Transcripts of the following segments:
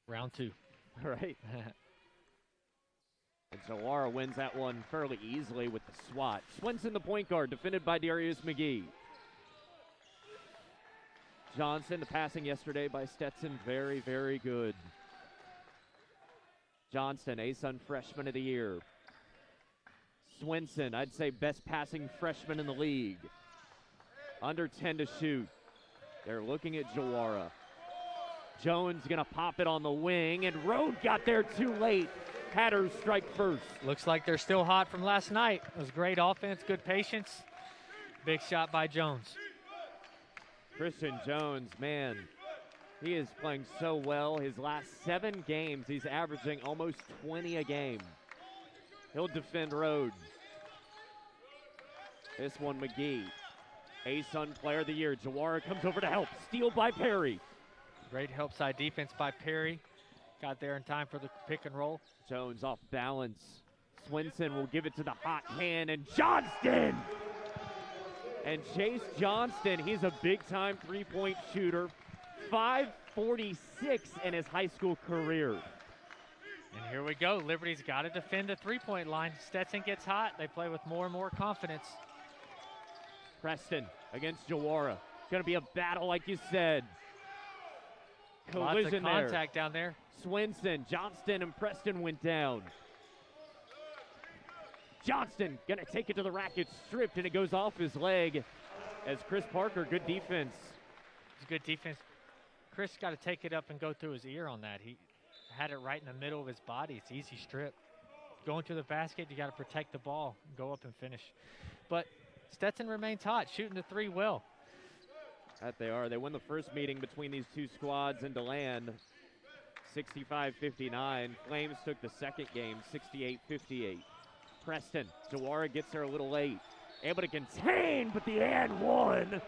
Round two. Right. And Zawara wins that one fairly easily with the swat. Swenson, the point guard, defended by Darius McGee. Johnson, the passing yesterday by Stetson, very, very good. Johnston, ASun freshman of the year. Swenson, I'd say best passing freshman in the league. Under 10 to shoot. They're looking at Jawara. Jones gonna pop it on the wing, and Rode got there too late. Hatters strike first. Looks like they're still hot from last night. It was great offense, good patience. Big shot by Jones. Christian Jones, man, he is playing so well. His last 7 games, he's averaging almost 20 a game. He'll defend Rode. This one, McGee. ASun Player of the Year. Jawara comes over to help. Steal by Perry. Great help side defense by Perry. Got there in time for the pick and roll. Jones off balance. Swenson will give it to the hot hand, and Johnston! And Chase Johnston, he's a big-time three-point shooter. 5.46 in his high school career. And here we go. Liberty's got to defend the three-point line. Stetson gets hot. They play with more and more confidence. Preston against Jawara. Going to be a battle, like you said. Lots Collision of contact down there. Swenson, Johnston, and Preston went down. Johnston going to take it to the rack. It's stripped, and it goes off his leg as Chris Parker, good defense. It's good defense. Chris got to take it up and go through his ear on that. He had it right in the middle of his body. It's easy strip. Going to the basket, you got to protect the ball, go up and finish. But Stetson remains hot, shooting the three well. That they are. They won the first meeting between these two squads in DeLand, 65-59. Flames took the second game, 68-58. Preston, Jawara gets there a little late. Able to contain, but the and one.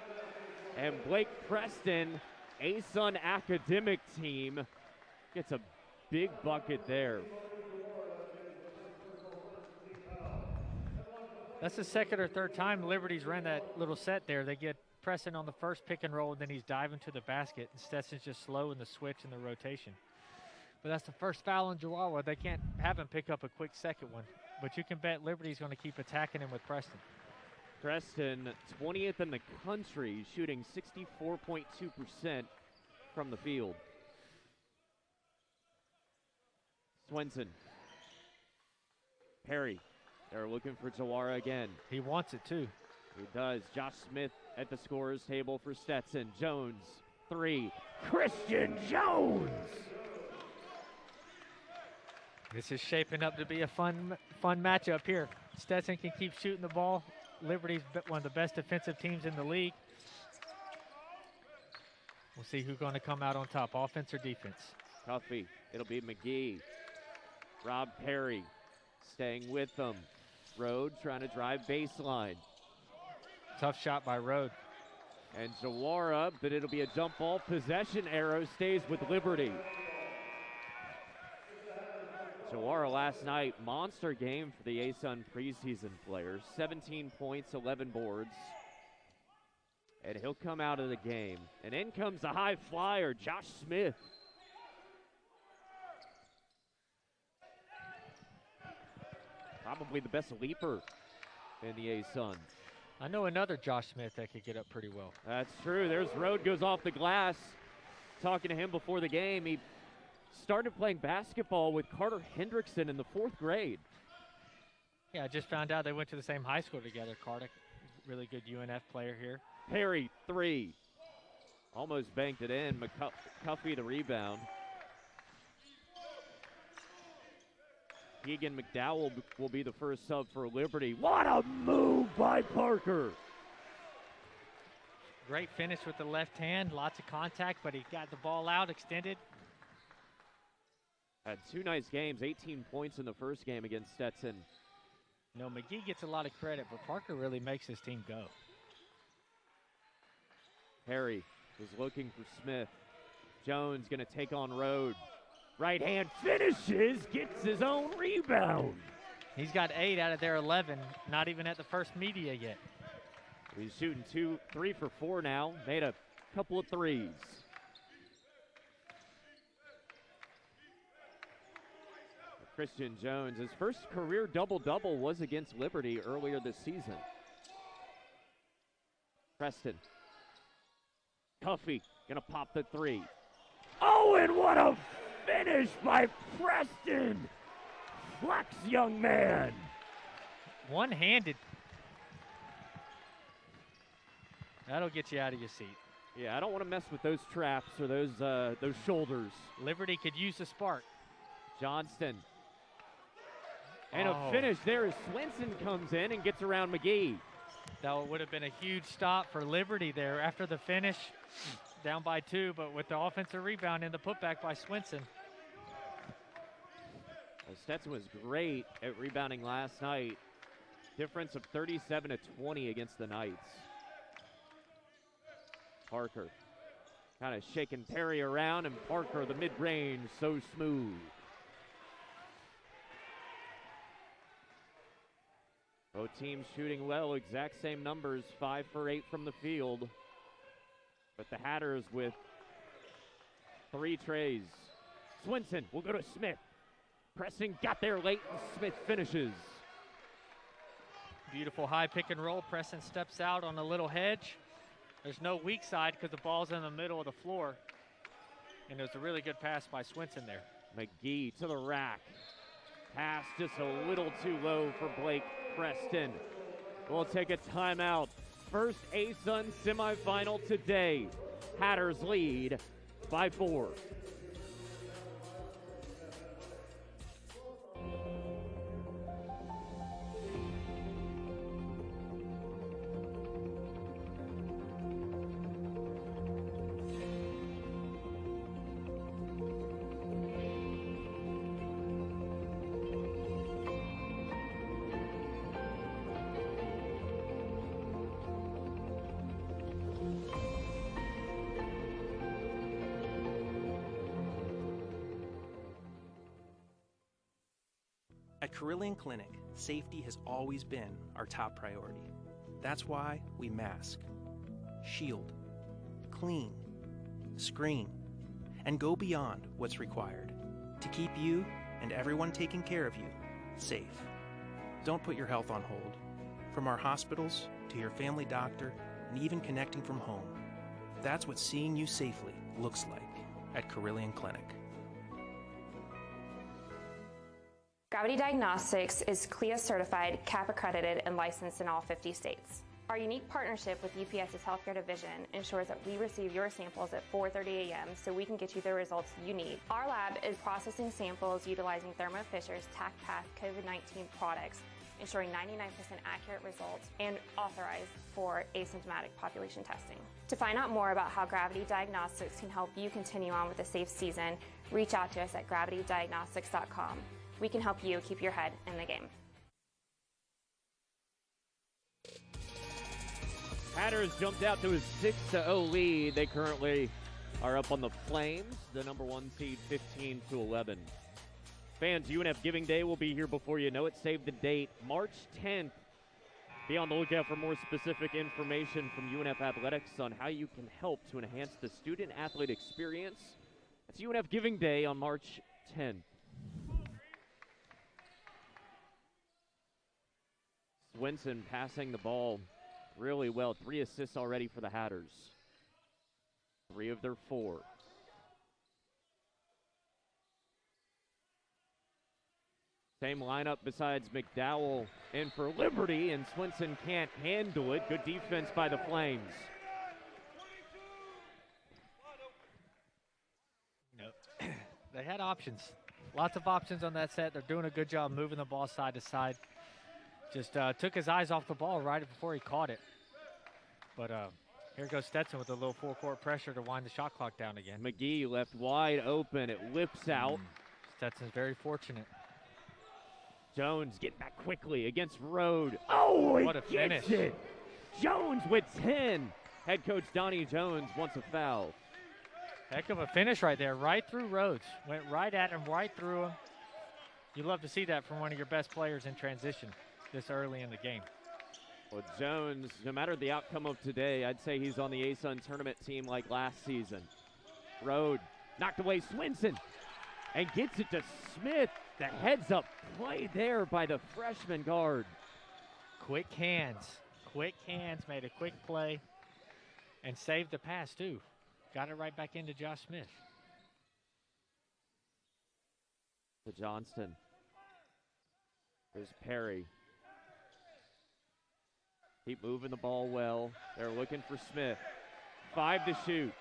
And Blake Preston, ASun academic team, gets a big bucket there. That's the second or third time Liberty's ran that little set there. They get Preston on the first pick and roll, and then he's diving to the basket. And Stetson's just slow in the switch and the rotation. But that's the first foul on Jawara. They can't have him pick up a quick second one. But you can bet Liberty's going to keep attacking him with Preston. Preston, 20th in the country, shooting 64.2% from the field. Swenson. Perry. They're looking for Jawara again. He wants it too. He does. Josh Smith at the scorer's table for Stetson. Jones, 3. Christian Jones! This is shaping up to be a fun matchup here. Stetson can keep shooting the ball. Liberty's one of the best defensive teams in the league. We'll see who's going to come out on top, offense or defense. Cuffey. It'll be McGee. Rob Perry staying with them. Rode trying to drive baseline. Tough shot by Rode. And Jawara, but it'll be a jump ball possession arrow, stays with Liberty. Jawara last night, monster game for the ASun preseason players. 17 points, 11 boards. And he'll come out of the game. And in comes the high flyer, Josh Smith. Probably the best leaper in the ASun. I know another Josh Smith that could get up pretty well. That's true. There's Rode goes off the glass. Talking to him before the game, he started playing basketball with Carter Hendrickson in the 4th grade. Yeah, I just found out they went to the same high school together. Carter, really good UNF player here. Perry, 3. Almost banked it in. McCuffey the rebound. Keegan McDowell will be the first sub for Liberty. What a move by Parker. Great finish with the left hand. Lots of contact, but he got the ball out, extended. Had 2 nice games, 18 points in the first game against Stetson. No, McGee gets a lot of credit, but Parker really makes his team go. Perry was looking for Smith. Jones going to take on Rode. Right hand finishes, gets his own rebound. He's got 8 out of their 11, not even at the first media yet. He's shooting 3 for 4 now. Made a couple of threes. Christian Jones. His first career double-double was against Liberty earlier this season. Preston. Cuffey gonna pop the three. Oh, and what a finish by Preston! Flex, young man. One-handed. That'll get you out of your seat. Yeah, I don't want to mess with those traps or those shoulders. Liberty could use the spark. Johnston. And a finish there as Swenson comes in and gets around McGee. That would have been a huge stop for Liberty there after the finish, down by 2, but with the offensive rebound and the putback by Swenson. Well, Stetson was great at rebounding last night. Difference of 37-20 against the Knights. Parker kind of shaking Perry around, and Parker, the mid-range, so smooth. Both teams shooting well, exact same numbers, 5 for 8 from the field. But the Hatters with 3 trays. Swenson will go to Smith. Preston got there late, and Smith finishes. Beautiful high pick and roll. Preston steps out on a little hedge. There's no weak side because the ball's in the middle of the floor. And there's a really good pass by Swenson there. McGee to the rack. Pass just a little too low for Blake Preston. We'll take a timeout. First ASun semifinal today. Hatters lead by 4. At Carillion Clinic, safety has always been our top priority. That's why we mask, shield, clean, screen, and go beyond what's required to keep you and everyone taking care of you safe. Don't put your health on hold. From our hospitals to your family doctor and even connecting from home, that's what seeing you safely looks like at Carillion Clinic. Gravity Diagnostics is CLIA certified, CAP accredited, and licensed in all 50 states. Our unique partnership with UPS's Healthcare Division ensures that we receive your samples at 4:30 a.m. so we can get you the results you need. Our lab is processing samples utilizing Thermo Fisher's TACPath COVID-19 products, ensuring 99% accurate results and authorized for asymptomatic population testing. To find out more about how Gravity Diagnostics can help you continue on with a safe season, reach out to us at gravitydiagnostics.com. We can help you keep your head in the game. Hatters jumped out to a 6-0 lead. They currently are up on the Flames, the number 1 seed, 15-11. Fans, UNF Giving Day will be here before you know it. Save the date, March 10th. Be on the lookout for more specific information from UNF Athletics on how you can help to enhance the student-athlete experience. It's UNF Giving Day on March 10th. Swenson passing the ball really well. 3 assists already for the Hatters. 3 of their 4. Same lineup besides McDowell in for Liberty, and Swenson can't handle it. Good defense by the Flames. Nope. They had options. Lots of options on that set. They're doing a good job moving the ball side to side. Just took his eyes off the ball right before he caught it. But here goes Stetson with a little full-court pressure to wind the shot clock down again. McGee left wide open. It whips out. Stetson's very fortunate. Jones getting back quickly against Rode. Oh, what a finish. It. Jones with 10. Head coach Donnie Jones wants a foul. Heck of a finish right there, right through Rhodes. Went right at him, right through him. You love to see that from one of your best players in transition this early in the game. Well, Jones, no matter the outcome of today, I'd say he's on the ASun tournament team like last season. Rode knocked away Swenson. and gets it to Smith. The heads up play there by the freshman guard. Quick hands, made a quick play and saved the pass too. Got it right back into Josh Smith. To Johnston. There's Perry. Keep moving the ball well. They're looking for Smith. 5 to shoot.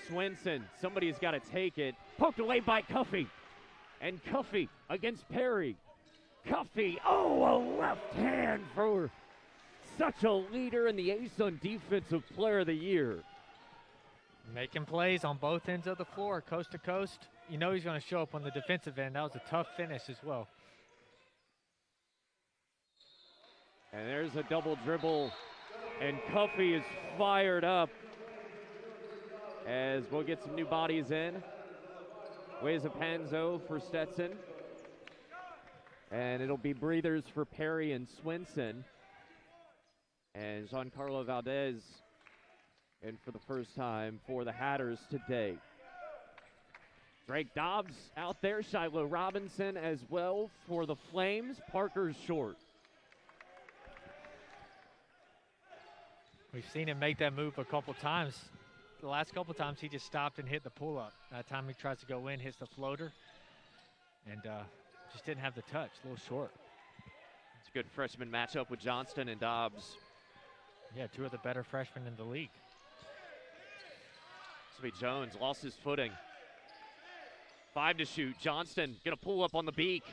Swinson, somebody's got to take it. Poked away by Cuffey. And Cuffey against Perry. Cuffey, a left hand for such a leader in the ASun Defensive Player of the Year. Making plays on both ends of the floor, coast to coast. You know he's going to show up on the defensive end. That was a tough finish as well. And there's a double dribble, and Cuffey is fired up as we'll get some new bodies in. Weza Panzo for Stetson. And it'll be breathers for Perry and Swinson. And Giancarlo Valdez in for the first time for the Hatters today. Drake Dobbs out there, Shiloh Robinson as well for the Flames. Parker's short. We've seen him make that move a couple times. The last couple times he just stopped and hit the pull-up. That time he tries to go in, hits the floater, and just didn't have the touch, a little short. It's a good freshman matchup with Johnston and Dobbs. Yeah, 2 of the better freshmen in the league. This will be Jones, lost his footing. 5 to shoot. Johnston gonna pull up on the beak.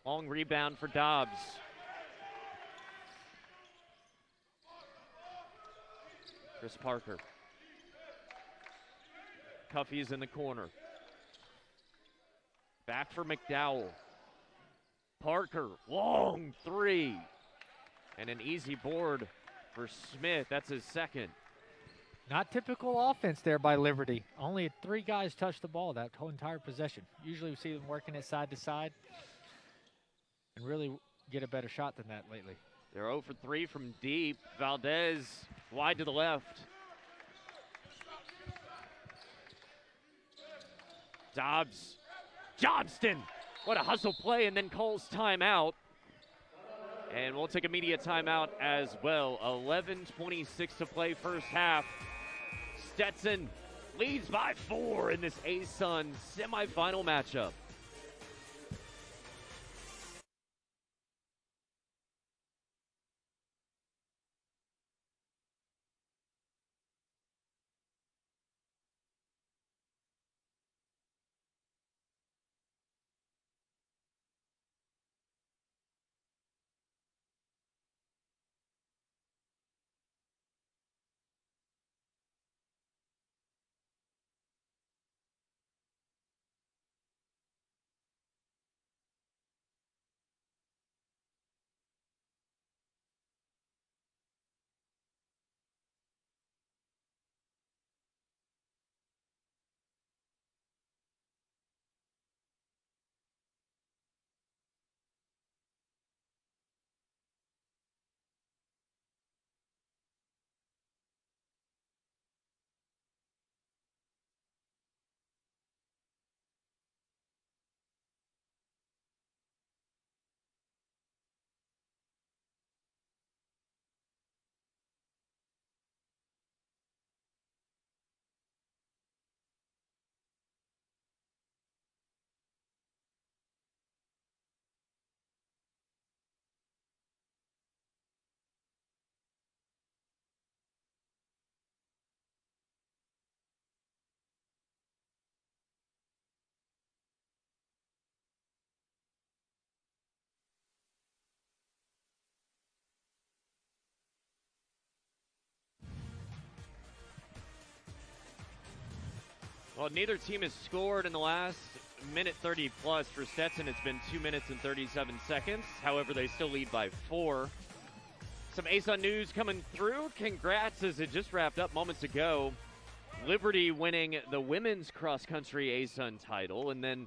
Long rebound for Dobbs. Chris Parker. Cuffey's in the corner. Back for McDowell. Parker, long 3. And an easy board for Smith. That's his second. Not typical offense there by Liberty. Only 3 guys touched the ball that whole entire possession. Usually we see them working it side to side and really get a better shot than that lately. They're 0 for 3 from deep. Valdez wide to the left. Dobbs. Johnston. What a hustle play, and then calls timeout. And we'll take a media timeout as well. 11:26 to play first half. Stetson leads by 4 in this ASun semifinal matchup. Well, neither team has scored in the last minute 30 plus. For Stetson, it's been 2 minutes and 37 seconds. However, they still lead by 4. Some ASun news coming through. Congrats, as it just wrapped up moments ago. Liberty winning the women's cross-country ASun title, and then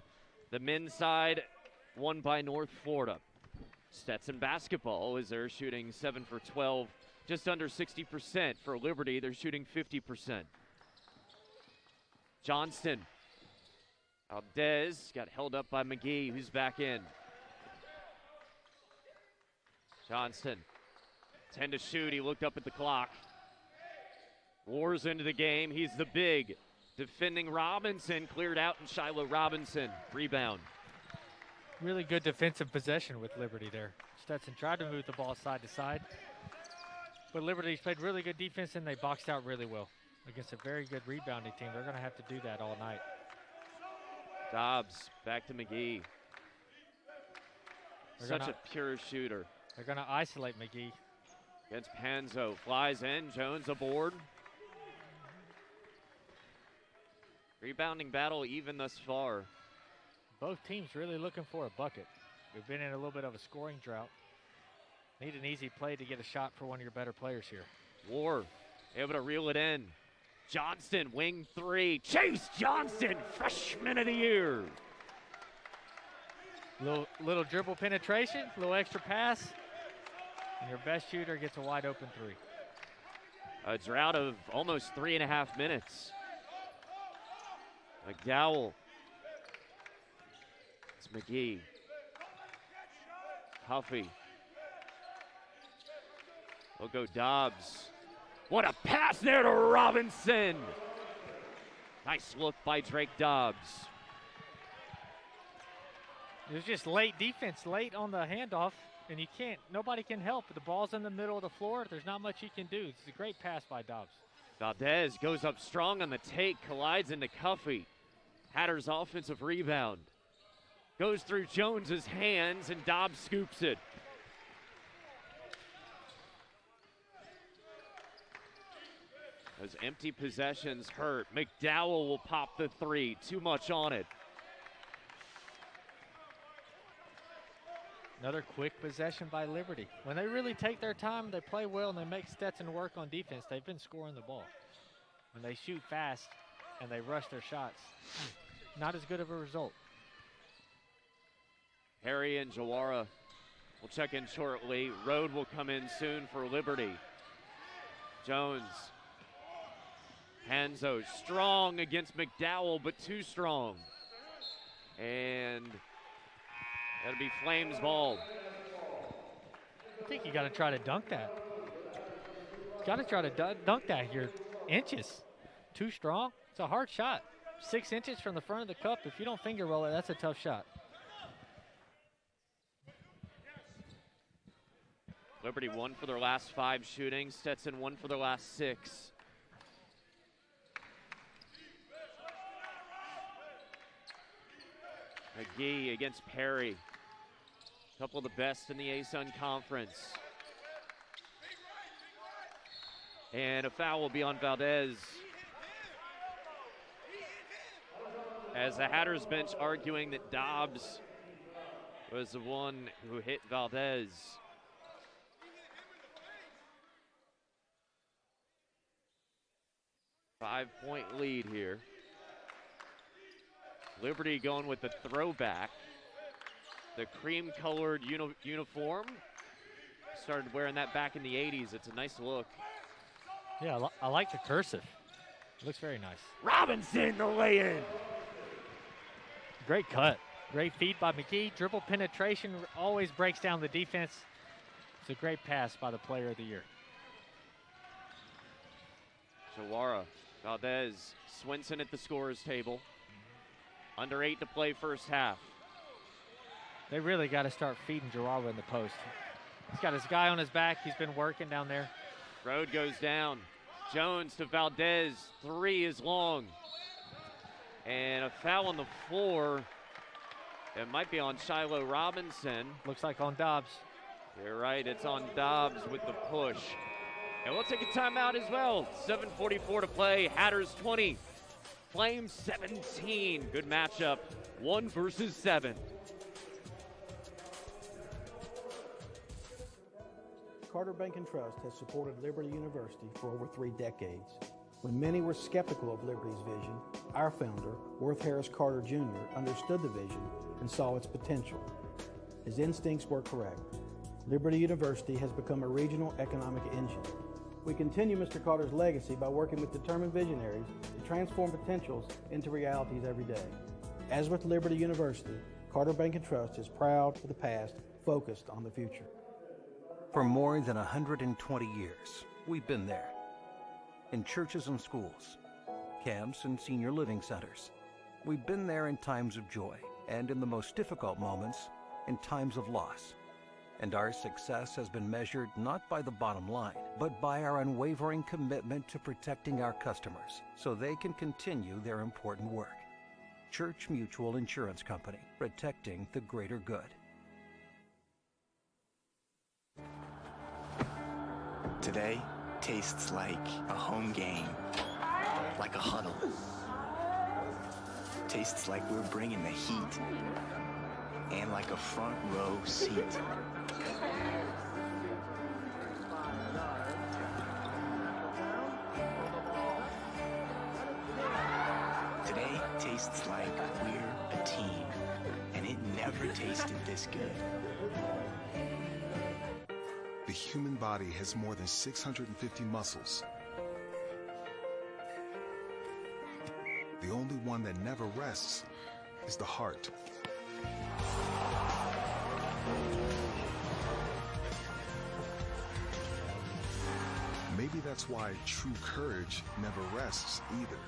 the men's side won by North Florida. Stetson basketball, as they're shooting 7 for 12, just under 60%. For Liberty, they're shooting 50%. Johnston Valdez got held up by McGee, who's back in. Johnston, 10 to shoot. He looked up at the clock. Wars into the game. He's the big defending Robinson. Cleared out, and Shiloh Robinson. Rebound. Really good defensive possession with Liberty there. Stetson tried to move the ball side to side, but Liberty's played really good defense, and they boxed out really well against a very good rebounding team. They're going to have to do that all night. Dobbs back to McGee. Such a pure shooter. They're going to isolate McGee. Against Panzo. Flies in. Jones aboard. Rebounding battle even thus far. Both teams really looking for a bucket. We've been in a little bit of a scoring drought. Need an easy play to get a shot for one of your better players here. War able to reel it in. Johnston, wing three. Chase Johnston, freshman of the year. Little dribble penetration, little extra pass, and your best shooter gets a wide open three. A drought of almost 3.5 minutes. McDowell. It's McGee. Huffy. Will go Dobbs. What a pass there to Robinson. Nice look by Drake Dobbs. It was just late defense, late on the handoff, and nobody can help. The ball's in the middle of the floor. There's not much you can do. It's a great pass by Dobbs. Valdez goes up strong on the take, collides into Cuffy. Hatters offensive rebound. Goes through Jones's hands, and Dobbs scoops it. Those empty possessions hurt. McDowell will pop the three. Too much on it. Another quick possession by Liberty. When they really take their time, they play well, and they make Stetson work on defense, they've been scoring the ball. When they shoot fast and they rush their shots, not as good of a result. Harry and Jawara will check in shortly. Rode will come in soon for Liberty. Jones. Hanzo strong against McDowell, but too strong. And that'll be Flames ball. I think you got to try to dunk that. Got to try to dunk that. You're inches. Too strong. It's a hard shot. 6 inches from the front of the cup. If you don't finger roll it, that's a tough shot. Liberty 1 for their last 5 shooting. Stetson 1 for their last 6. McGee against Perry. A couple of the best in the ASun Conference. And a foul will be on Valdez. As the Hatters bench arguing that Dobbs was the one who hit Valdez. Five-point lead here. Liberty going with the throwback. The cream-colored uniform. Started wearing that back in the 80s. It's a nice look. Yeah, I like the cursive. It looks very nice. Robinson, the lay-in. Great cut. Great feed by McGee. Dribble penetration always breaks down the defense. It's a great pass by the player of the year. Jawara, Valdez, Swinson at the scorer's table. Under 8 to play first half. They really got to start feeding Jawara in the post. He's got his guy on his back. He's been working down there. Rode goes down. Jones to Valdez. 3 is long. And a foul on the floor. It might be on Shiloh Robinson. Looks like on Dobbs. You're right, it's on Dobbs with the push. And we'll take a timeout as well. 7:44 to play. Hatters 20. Flames 17. Good matchup. 1 versus 7. Carter Bank and Trust has supported Liberty University for over 3 decades. When many were skeptical of Liberty's vision, our founder, Worth Harris Carter Jr., understood the vision and saw its potential. His instincts were correct. Liberty University has become a regional economic engine. We continue Mr. Carter's legacy by working with determined visionaries to transform potentials into realities every day. As with Liberty University, Carter Bank and Trust is proud of the past, focused on the future. For more than 120 years, we've been there. In churches and schools, camps and senior living centers. We've been there in times of joy and in the most difficult moments, in times of loss. And our success has been measured not by the bottom line, but by our unwavering commitment to protecting our customers so they can continue their important work. Church Mutual Insurance Company, protecting the greater good. Today tastes like a home game, like a huddle. Tastes like we're bringing the heat, and like a front row seat. Today tastes like we're a team, and it never tasted this good. The human body has more than 650 muscles. The only one that never rests is the heart. Maybe that's why true courage never rests either.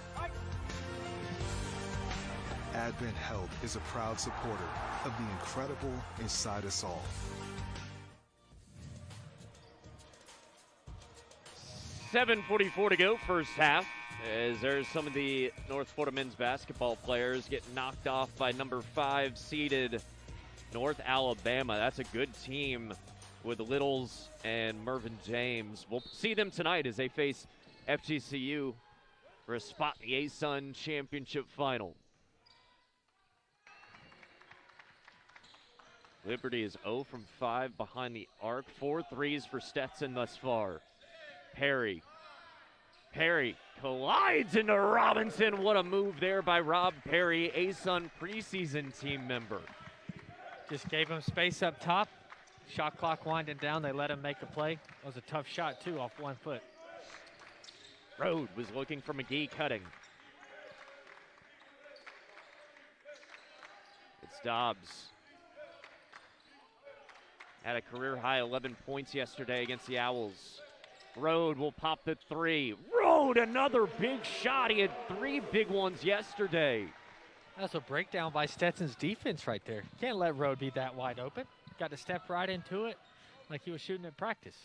Advent Health is a proud supporter of the incredible inside us all. .7:44 to go, first half, as there's some of the North Florida men's basketball players getting knocked off by number 5 seeded North Alabama. That's a good team with Littles and Mervyn James. We'll see them tonight as they face FGCU for a spot in the ASun championship final. Liberty is 0 from 5 behind the arc. 4 threes for Stetson thus far. Perry collides into Robinson. What a move there by Rob Perry, ASun preseason team member. Just gave him space up top. Shot clock winding down. They let him make a play. It was a tough shot, too, off 1 foot. Rode was looking for McGee cutting. It's Dobbs. Had a career-high 11 points yesterday against the Owls. Rode will pop the 3. Rode, another big shot. He had 3 big ones yesterday. That's a breakdown by Stetson's defense right there. Can't let Rode be that wide open. Got to step right into it like he was shooting in practice.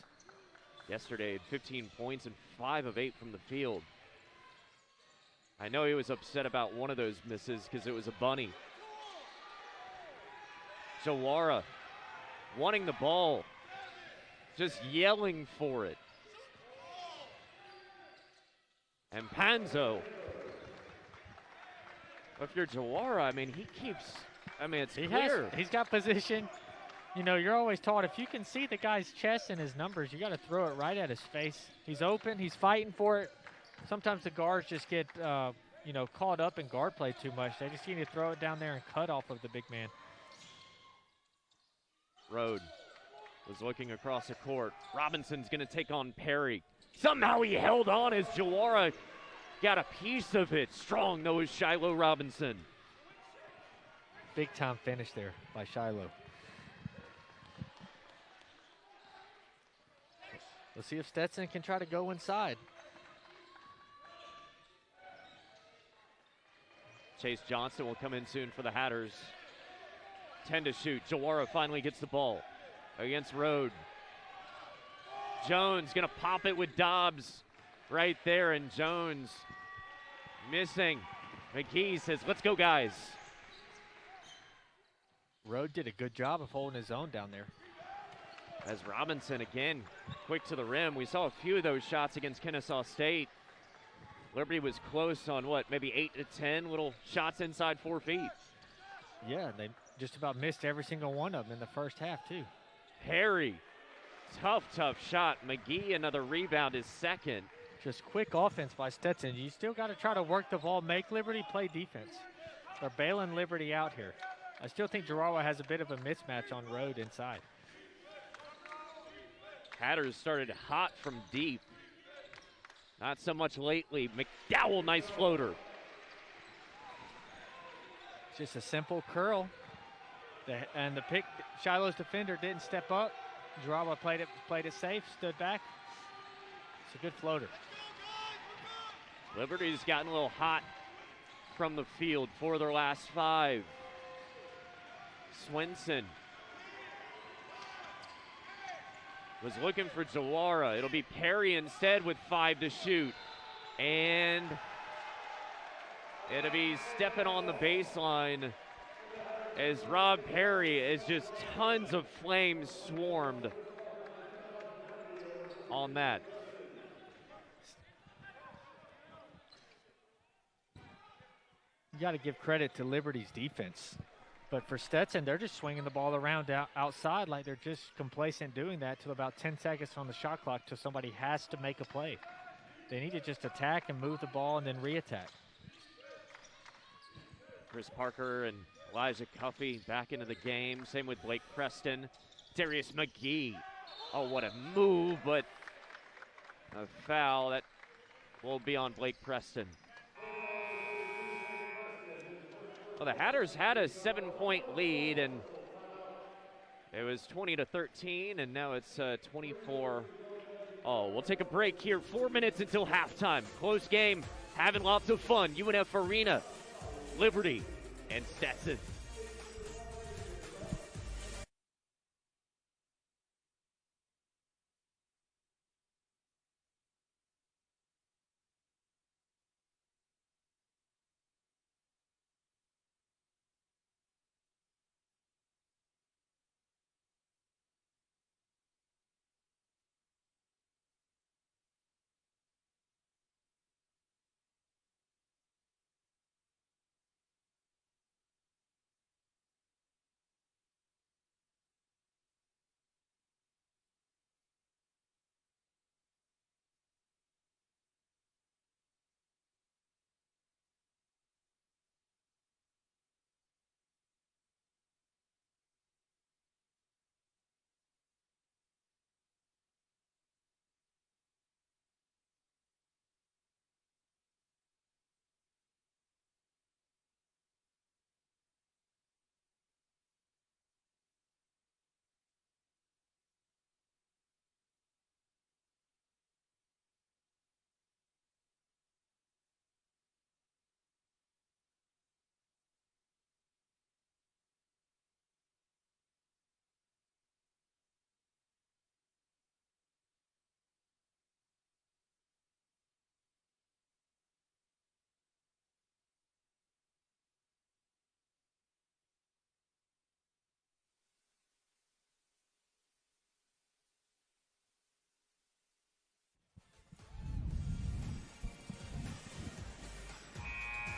Yesterday, had 15 points and 5 of 8 from the field. I know he was upset about one of those misses because it was a bunny. Jawara wanting the ball, just yelling for it. And Panzo, if you're Jawara, I mean, he keeps, I mean, it's clear. He's got position. You know, you're always taught if you can see the guy's chest and his numbers, you got to throw it right at his face. He's open. He's fighting for it. Sometimes the guards just get, you know, caught up in guard play too much. They just need to throw it down there and cut off of the big man. Rode was looking across the court. Robinson's going to take on Perry. Somehow he held on as Jawara got a piece of it. Strong, though, is Shiloh Robinson. Big time finish there by Shiloh. Let's see if Stetson can try to go inside. Chase Johnson will come in soon for the Hatters. 10 to shoot. Jawara finally gets the ball against Rode. Jones gonna pop it with Dobbs right there, and Jones missing. McGee says, let's go, guys. Rode did a good job of holding his own down there. As Robinson again, quick to the rim. We saw a few of those shots against Kennesaw State. Liberty was close on what, maybe 8 to 10 little shots inside 4 feet. Yeah, they just about missed every single one of them in the first half, too. Perry, tough shot. McGee, another rebound, is second. Just quick offense by Stetson. You still got to try to work the ball, make Liberty play defense. They're bailing Liberty out here. I still think Jarawa has a bit of a mismatch on Rode inside. Hatters started hot from deep. Not so much lately. McDowell, nice floater. Just a simple curl. And the pick, Shiloh's defender didn't step up. Jarawa played it safe, stood back. It's a good floater. Liberty's gotten a little hot from the field for their last 5. Swenson was looking for Jawara. It'll be Perry instead with 5 to shoot. And it'll be stepping on the baseline as Rob Perry is just tons of flames swarmed on that. You got to give credit to Liberty's defense. But for Stetson, they're just swinging the ball around outside like they're just complacent doing that till about 10 seconds on the shot clock till somebody has to make a play. They need to just attack and move the ball and then re-attack. Chris Parker and Elijah Cuffey back into the game. Same with Blake Preston. Darius McGee. Oh, what a move, but a foul. That will be on Blake Preston. Well, the Hatters had a 7-point lead, and it was 20-13, and now it's 24. Oh, we'll take a break here. 4 minutes until halftime. Close game, having lots of fun. UNF Arena, Liberty, and Stetson.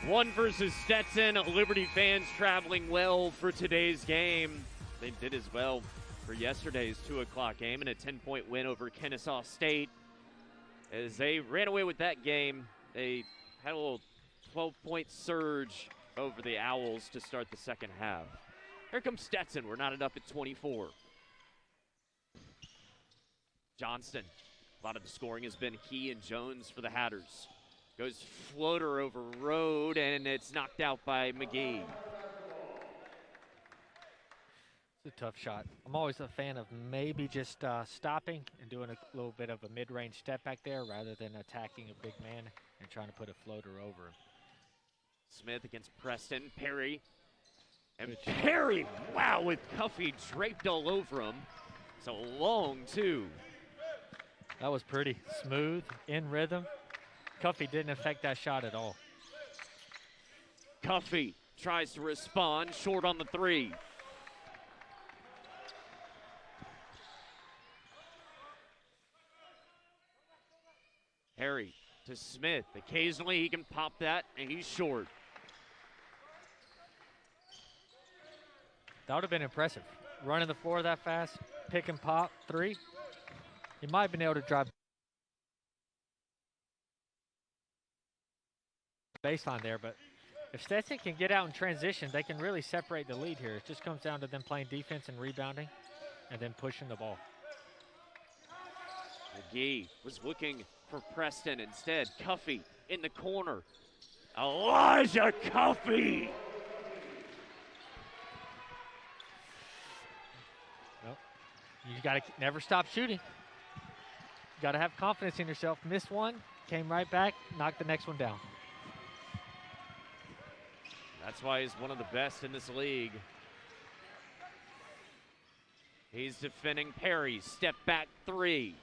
One versus Stetson. Liberty fans traveling well for today's game. They did as well for yesterday's 2 o'clock game and a 10-point win over Kennesaw State. As they ran away with that game, they had a little 12-point surge over the Owls to start the second half. Here comes Stetson. We're knotted up at 24. Johnston. A lot of the scoring has been he and Jones for the Hatters. Goes floater over Road, and it's knocked out by McGee. It's a tough shot. I'm always a fan of maybe just stopping and doing a little bit of a mid-range step back there rather than attacking a big man and trying to put a floater over him. Smith against Preston. Perry. And Perry, wow, with Cuffey draped all over him. It's a long 2. That was pretty smooth, in rhythm. Cuffey didn't affect that shot at all. Cuffey tries to respond, short on the 3. Harry to Smith. Occasionally he can pop that, and he's short. That would have been impressive. Running the floor that fast, pick and pop, 3. He might have been able to drive baseline there, but if Stetson can get out in transition, they can really separate the lead here. It just comes down to them playing defense and rebounding and then pushing the ball. McGee was looking for Preston instead. Cuffey in the corner. Elijah Cuffey You got to never stop shooting. You got to have confidence in yourself. Missed one, came right back, knocked the next one down. That's why he's one of the best in this league. He's defending Perry. Step back three.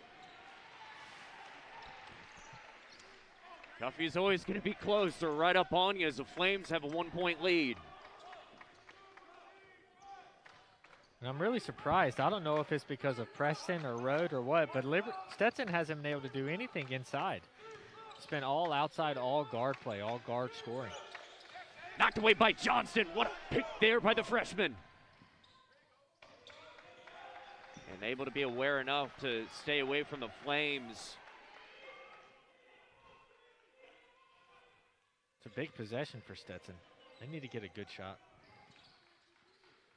Cuffey's always going to be close. They're right up on you as the Flames have a 1-point lead. And I'm really surprised. I don't know if it's because of Preston or Rode or what, but Stetson hasn't been able to do anything inside. It's been all outside, all guard play, all guard scoring. Knocked away by Johnston. What a pick there by the freshman. And able to be aware enough to stay away from the Flames. It's a big possession for Stetson. They need to get a good shot.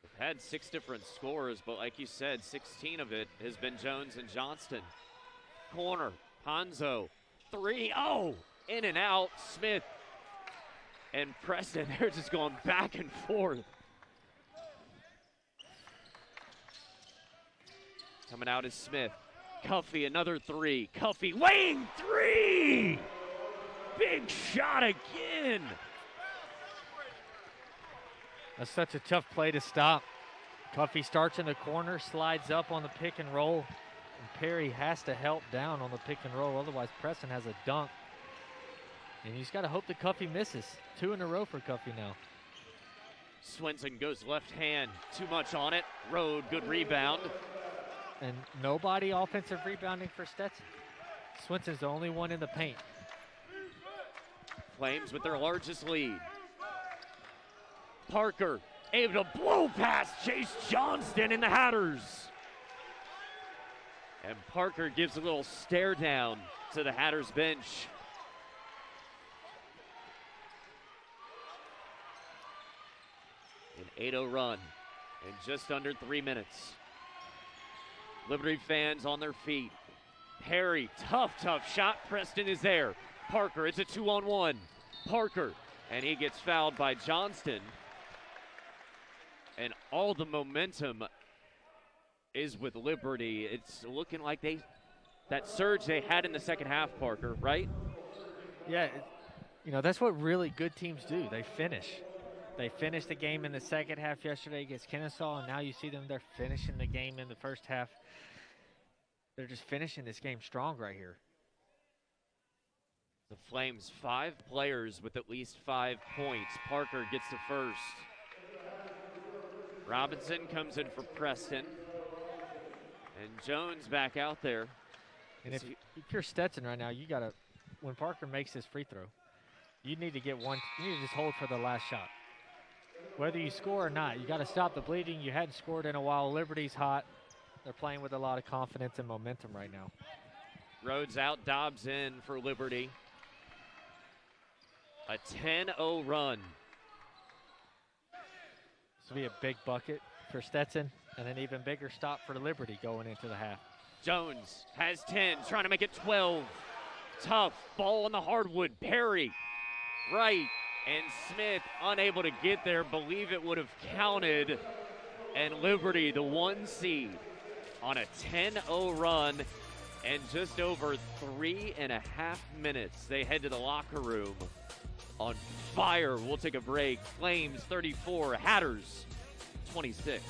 They've had 6 different scores, but like you said, 16 of it has been Jones and Johnston. Corner, Hanzo, 3-0, in and out. Smith and Preston, they're just going back and forth. Coming out is Smith. Cuffey, another 3. Cuffey, laying 3! Big shot again. That's such a tough play to stop. Cuffey starts in the corner, slides up on the pick and roll, and Perry has to help down on the pick and roll, otherwise Preston has a dunk. And you just got to hope that Cuffey misses. 2 in a row for Cuffey now. Swenson goes left hand, too much on it. Rode, good rebound. And nobody offensive rebounding for Stetson. Swenson's the only one in the paint. Flames with their largest lead. Parker able to blow past Chase Johnston in the Hatters. And Parker gives a little stare down to the Hatters bench. An 8-0 run in just under 3 minutes. Liberty fans on their feet. Perry, tough shot. Preston is there. Parker, it's a 2-on-1. Parker, and he gets fouled by Johnston. And all the momentum is with Liberty. It's looking like that surge they had in the second half, Parker, right? Yeah, that's what really good teams do. They finish. They finished the game in the second half yesterday against Kennesaw, and now you see them, they're finishing the game in the first half. They're just finishing this game strong right here. The Flames, 5 players with at least 5 points. Parker gets the first. Robinson comes in for Preston. And Jones back out there. And if you're Stetson right now, you got to, when Parker makes his free throw, you need to get one, you need to just hold for the last shot. Whether you score or not, you got to stop the bleeding. You hadn't scored in a while. Liberty's hot. They're playing with a lot of confidence and momentum right now. Rhodes out, Dobbs in for Liberty. A 10-0 run. This will be a big bucket for Stetson and an even bigger stop for Liberty going into the half. Jones has 10, trying to make it 12. Tough, ball on the hardwood. Perry, right, and Smith unable to get there. Believe it would have counted. And Liberty, the 1 seed, on a 10-0 run. And just over 3.5 minutes, they head to the locker room on fire. We'll take a break. Flames 34, Hatters 26.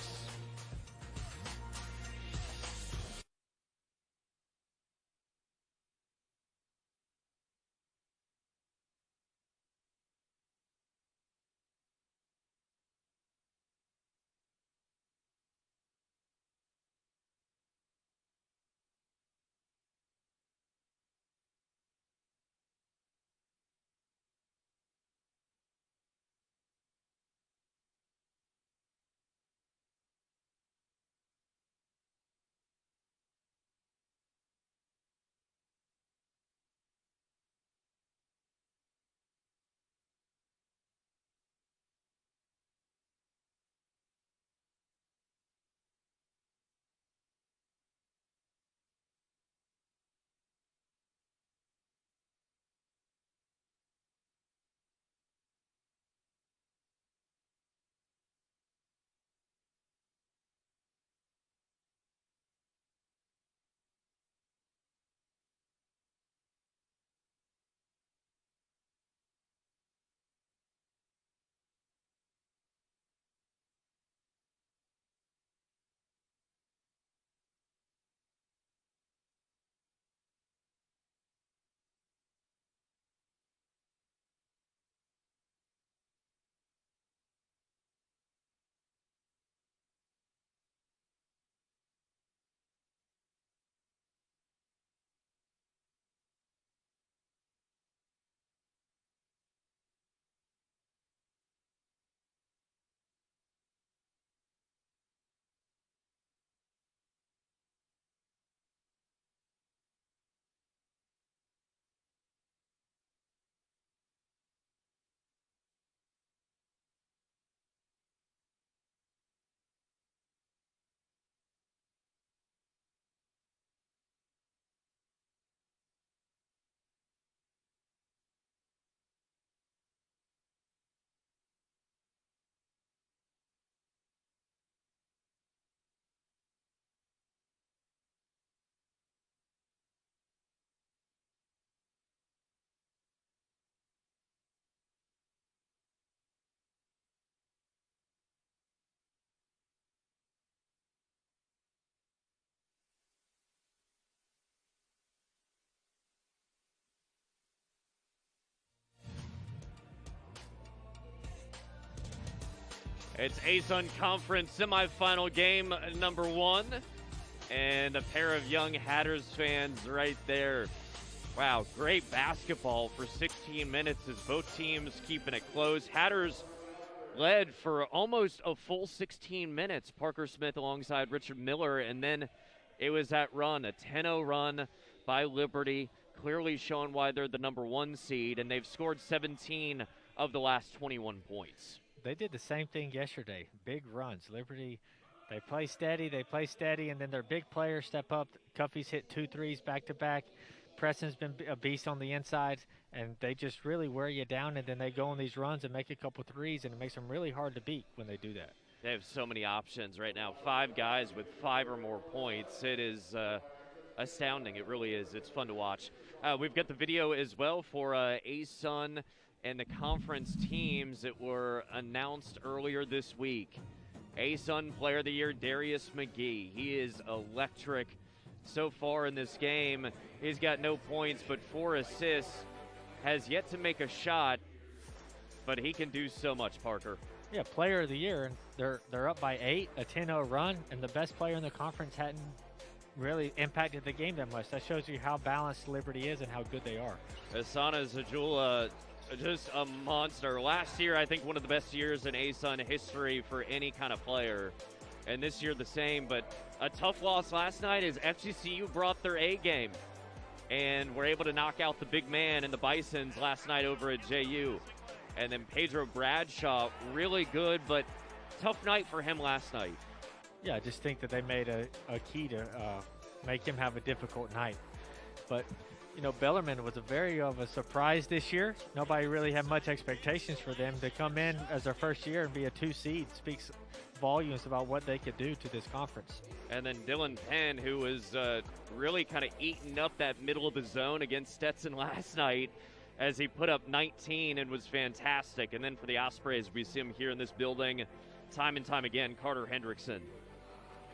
It's ASun Conference semifinal game number 1, and a pair of young Hatters fans right there. Wow, great basketball for 16 minutes as both teams keeping it close. Hatters led for almost a full 16 minutes. Parker Smith alongside Richard Miller, and then it was that run, a 10-0 run by Liberty, clearly showing why they're the number 1 seed, and they've scored 17 of the last 21 points. They did the same thing yesterday. Big runs. Liberty, they play steady, and then their big players step up. Cuffey's hit 2 threes back-to-back. Preston's been a beast on the inside, and they just really wear you down, and then they go on these runs and make a couple threes, and it makes them really hard to beat when they do that. They have so many options right now. 5 guys with 5 or more points. It is astounding. It really is. It's fun to watch. We've got the video as well for ASun and the conference teams that were announced earlier this week. ASun Player of the Year, Darius McGee. He is electric so far in this game. He's got no points but 4 assists. Has yet to make a shot, but he can do so much, Parker. Yeah, Player of the Year, and they're up by 8, a 10-0 run, and the best player in the conference hadn't really impacted the game that much. That shows you how balanced Liberty is and how good they are. Asana Zajula, just a monster. Last year, I think one of the best years in ASun history for any kind of player. And this year the same, but a tough loss last night is FGCU brought their A game and were able to knock out the big man in the Bisons last night over at JU. And then Pedro Bradshaw, really good, but tough night for him last night. Yeah, I just think that they made a key to make him have a difficult night. But, you know, Bellarmine was of a surprise this year. Nobody really had much expectations for them to come in as their first year and be a 2 seed. Speaks volumes about what they could do to this conference. And then Dylan Penn, who was really kind of eating up that middle of the zone against Stetson last night as he put up 19 and was fantastic. And then for the Ospreys, we see him here in this building time and time again, Carter Hendrickson.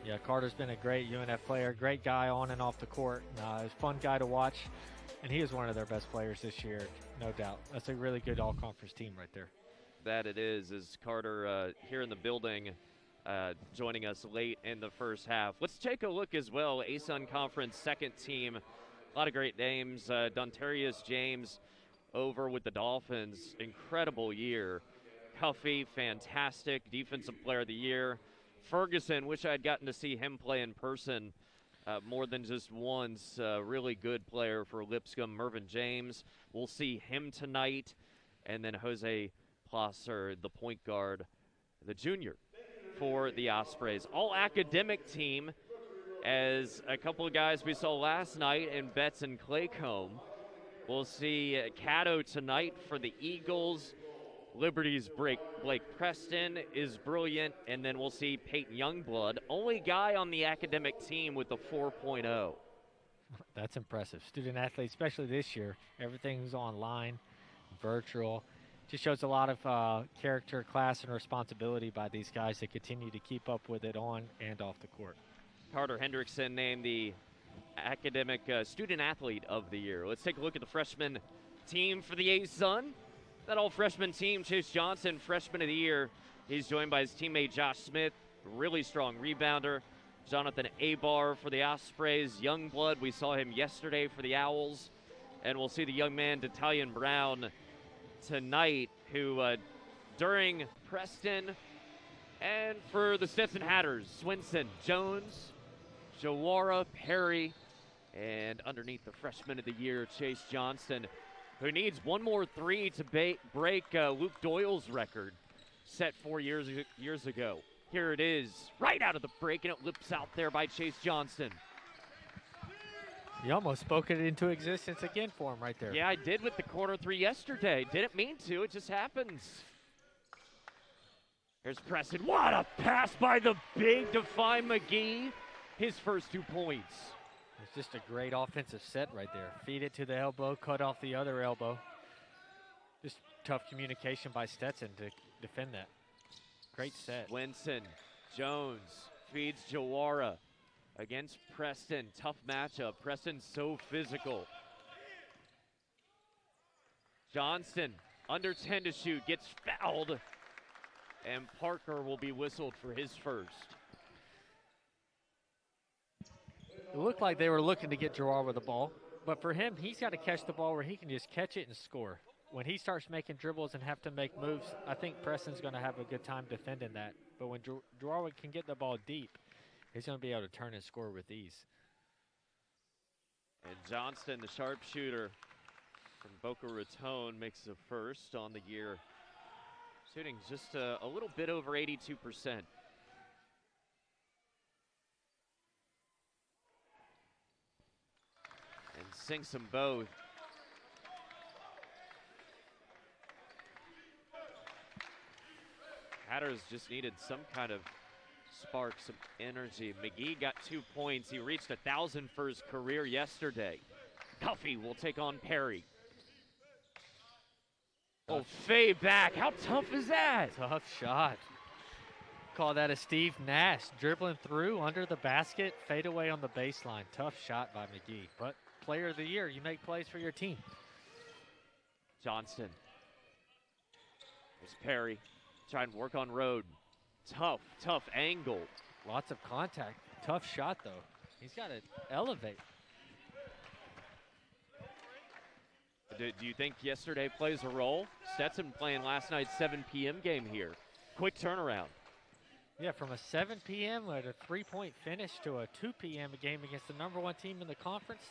Yeah, Carter's been a great UNF player, great guy on and off the court. He's a fun guy to watch, and he is one of their best players this year, no doubt. That's a really good all-conference team right there. That it is Carter here in the building, joining us late in the first half. Let's take a look as well, ASun Conference second team. A lot of great names. Dontarius James over with the Dolphins, incredible year. Cuffey, fantastic, defensive player of the year. Ferguson, wish I'd gotten to see him play in person more than just once. Really good player for Lipscomb. Mervyn James, we'll see him tonight. And then Jose Placer, the point guard, the junior for the Ospreys. All academic team, as a couple of guys we saw last night in Betts and Claycomb. We'll see Caddo tonight for the Eagles. Liberty's Blake Preston is brilliant, and then we'll see Peyton Youngblood, only guy on the academic team with a 4.0. That's impressive. Student athlete, especially this year, everything's online, virtual. Just shows a lot of character, class, and responsibility by these guys that continue to keep up with it on and off the court. Carter Hendrickson named the academic student athlete of the year. Let's take a look at the freshman team for the ASun. That all-freshman team, Chase Johnson, freshman of the year. He's joined by his teammate Josh Smith, really strong rebounder. Jonathan Abar for the Ospreys. Youngblood, we saw him yesterday for the Owls. And we'll see the young man, Detallion Brown, tonight, who during Preston and for the Stetson Hatters, Swinson, Jones, Jawara, Perry, and underneath the freshman of the year, Chase Johnson, who needs one more 3 to break Luke Doyle's record set 4 years ago. Here it is, right out of the break, and it lips out there by Chase Johnson. You almost spoke it into existence again for him right there. Yeah, I did with the corner 3 yesterday. Didn't mean to, it just happens. Here's Preston. What a pass by the big Define McGee. His first 2 points. It's just a great offensive set right there. Feed it to the elbow, cut off the other elbow. Just tough communication by Stetson to defend that. Great set. Swinson, Jones feeds Jawara against Preston. Tough matchup. Preston's so physical. Johnston, under 10 to shoot, gets fouled. And Parker will be whistled for his first. It looked like they were looking to get Gerard with the ball, but for him, he's got to catch the ball where he can just catch it and score. When he starts making dribbles and have to make moves, I think Preston's going to have a good time defending that. But when Gerard can get the ball deep, he's going to be able to turn and score with ease. And Johnston, the sharpshooter from Boca Raton, makes the first on the year, shooting just a little bit over 82%. And sinks them both. Hatters just needed some kind of spark, some energy. McGee got 2 points. He reached 1,000 for his career yesterday. Cuffey will take on Perry. Oh, fade back. How tough is that? Tough shot. Call that a Steve Nash, dribbling through under the basket, fade away on the baseline. Tough shot by McGee, but player of the year, you make plays for your team. Johnston. There's Perry. Trying to work on road. Tough angle. Lots of contact. Tough shot, though. He's got to elevate. Do you think yesterday plays a role? Stetson playing last night's 7 p.m. game here. Quick turnaround. Yeah, from a 7 p.m. at a 3-point finish to a 2 p.m. game against the #1 team in the conference.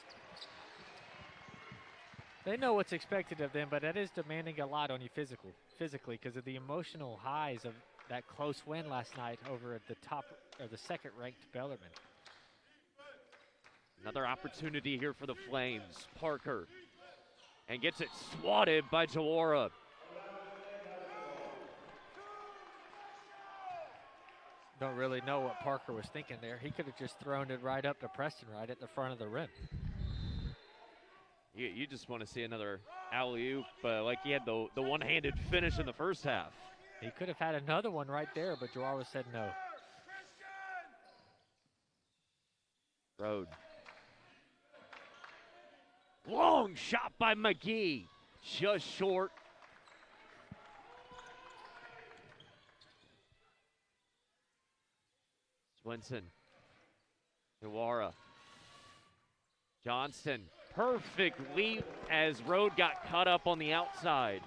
They know what's expected of them, but that is demanding a lot on you physically because of the emotional highs of that close win last night over at the top or the second-ranked Bellarmine. Another opportunity here for the Flames. Parker. And gets it swatted by Jawara. Don't really know what Parker was thinking there. He could have just thrown it right up to Preston right at the front of the rim. You just want to see another alley-oop like he had the one-handed finish in the first half. He could have had another one right there, but Jawara said no. Road. Long shot by McGee. Just short. Swinson. Jawara. Johnston. Perfect leap as Road got cut up on the outside.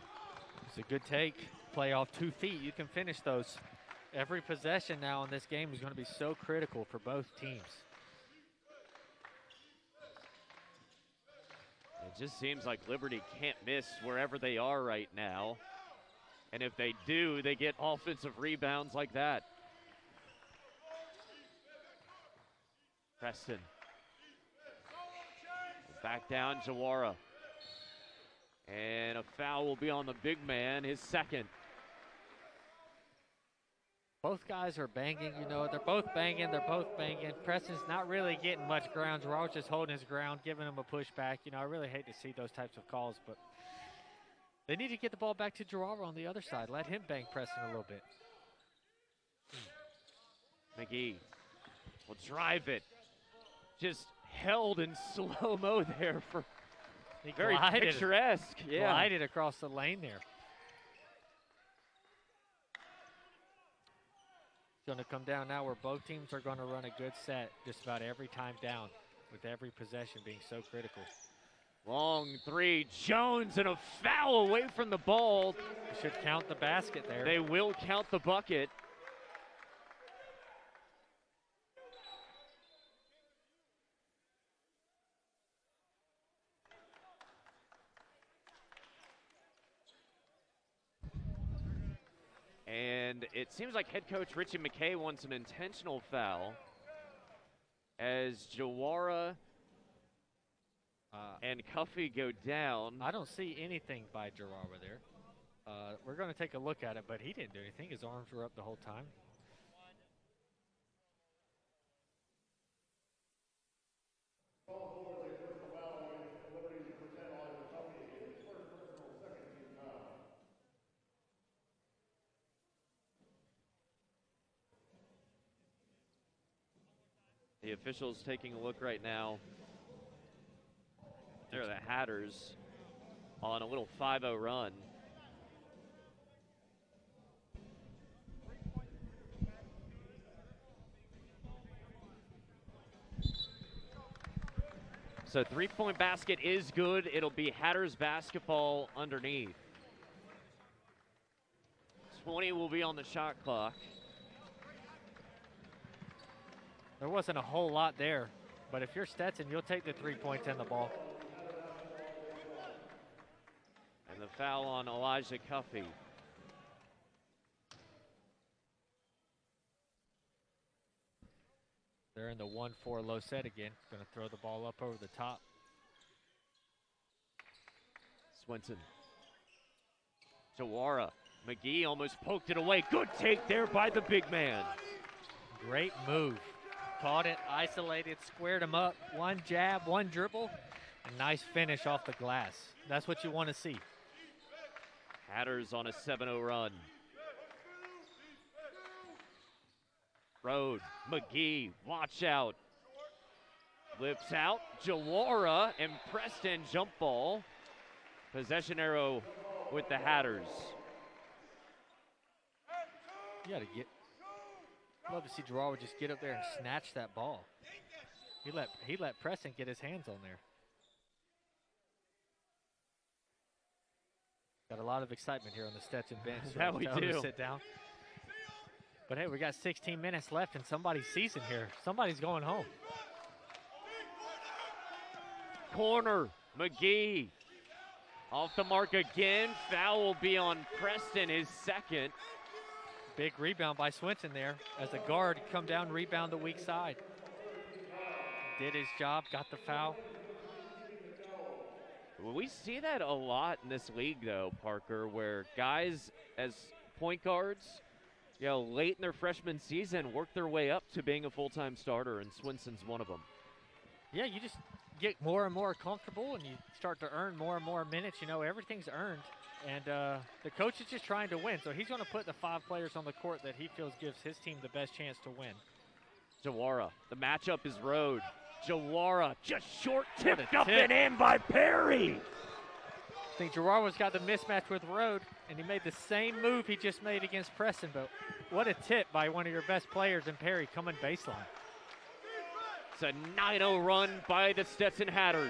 It's a good take. Play off 2 feet. You can finish those. Every possession now in this game is going to be so critical for both teams. It just seems like Liberty can't miss wherever they are right now. And if they do, they get offensive rebounds like that. Preston. Back down, Jawara. And a foul will be on the big man, his second. Both guys are banging, you know. They're both banging. Preston's not really getting much ground. Gerard's just holding his ground, giving him a pushback. You know, I really hate to see those types of calls, but they need to get the ball back to Gerard on the other side. Let him bang Preston a little bit. McGee will drive it. Just held in slow-mo there for very picturesque. Yeah. Glided across the lane there. It's going to come down now where both teams are going to run a good set just about every time down, with every possession being so critical. Long three, Jones, and a foul away from the ball. You should count the basket there. They will count the bucket. And it seems like head coach Richie McKay wants an intentional foul as Jawara and Cuffey go down. I don't see anything by Jawara there. We're going to take a look at it, but he didn't do anything. His arms were up the whole time. The officials taking a look right now. There are the Hatters on a little 5-0 run. So three-point basket is good. It'll be Hatters basketball underneath. 20 will be on the shot clock. There wasn't a whole lot there, but if you're Stetson, you'll take the 3 points and the ball. And the foul on Elijah Cuffey. They're in the 1-4 low set again. Going to throw the ball up over the top. Swenson. Jawara. McGee almost poked it away. Good take there by the big man. Great move. Caught it, isolated, squared him up. One jab, one dribble, a nice finish off the glass. That's what you want to see. Hatters on a 7-0 run. Road, McGee, watch out. Lips out, Jawara and Preston jump ball. Possession arrow with the Hatters. You got to get. Love to see Gerard just get up there and snatch that ball. He let Preston get his hands on there. Got a lot of excitement here on the Stetson bench. Yeah, we do. To sit down. But hey, we got 16 minutes left and somebody's season here. Somebody's going home. Corner, McGee. Off the mark again. Foul will be on Preston, his second. Big rebound by Swenson there as the guard come down, rebound the weak side. Did his job, got the foul. Well, we see that a lot in this league, though, Parker, where guys as point guards, late in their freshman season work their way up to being a full-time starter, and Swenson's one of them. Yeah, you just get more and more comfortable, and you start to earn more and more minutes. Everything's earned. And the coach is just trying to win, so he's going to put the 5 players on the court that he feels gives his team the best chance to win. Jawara, the matchup is Road. Jawara just short tipped up and in by Perry. I think Jawara's got the mismatch with Road, and he made the same move he just made against Preston, but what a tip by one of your best players in Perry coming baseline. It's a 9-0 run by the Stetson Hatters.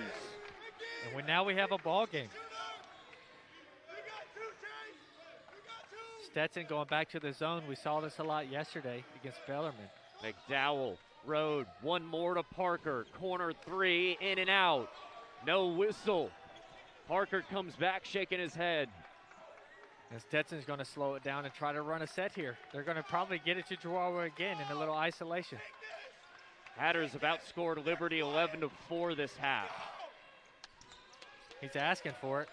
And now we have a ball game. Stetson going back to the zone. We saw this a lot yesterday against Bellarmine. McDowell, Road, one more to Parker. Corner 3, in and out. No whistle. Parker comes back shaking his head. And Stetson's going to slow it down and try to run a set here. They're going to probably get it to Chihuahua again in a little isolation. Hatters have outscored Liberty 11-4 this half. He's asking for it.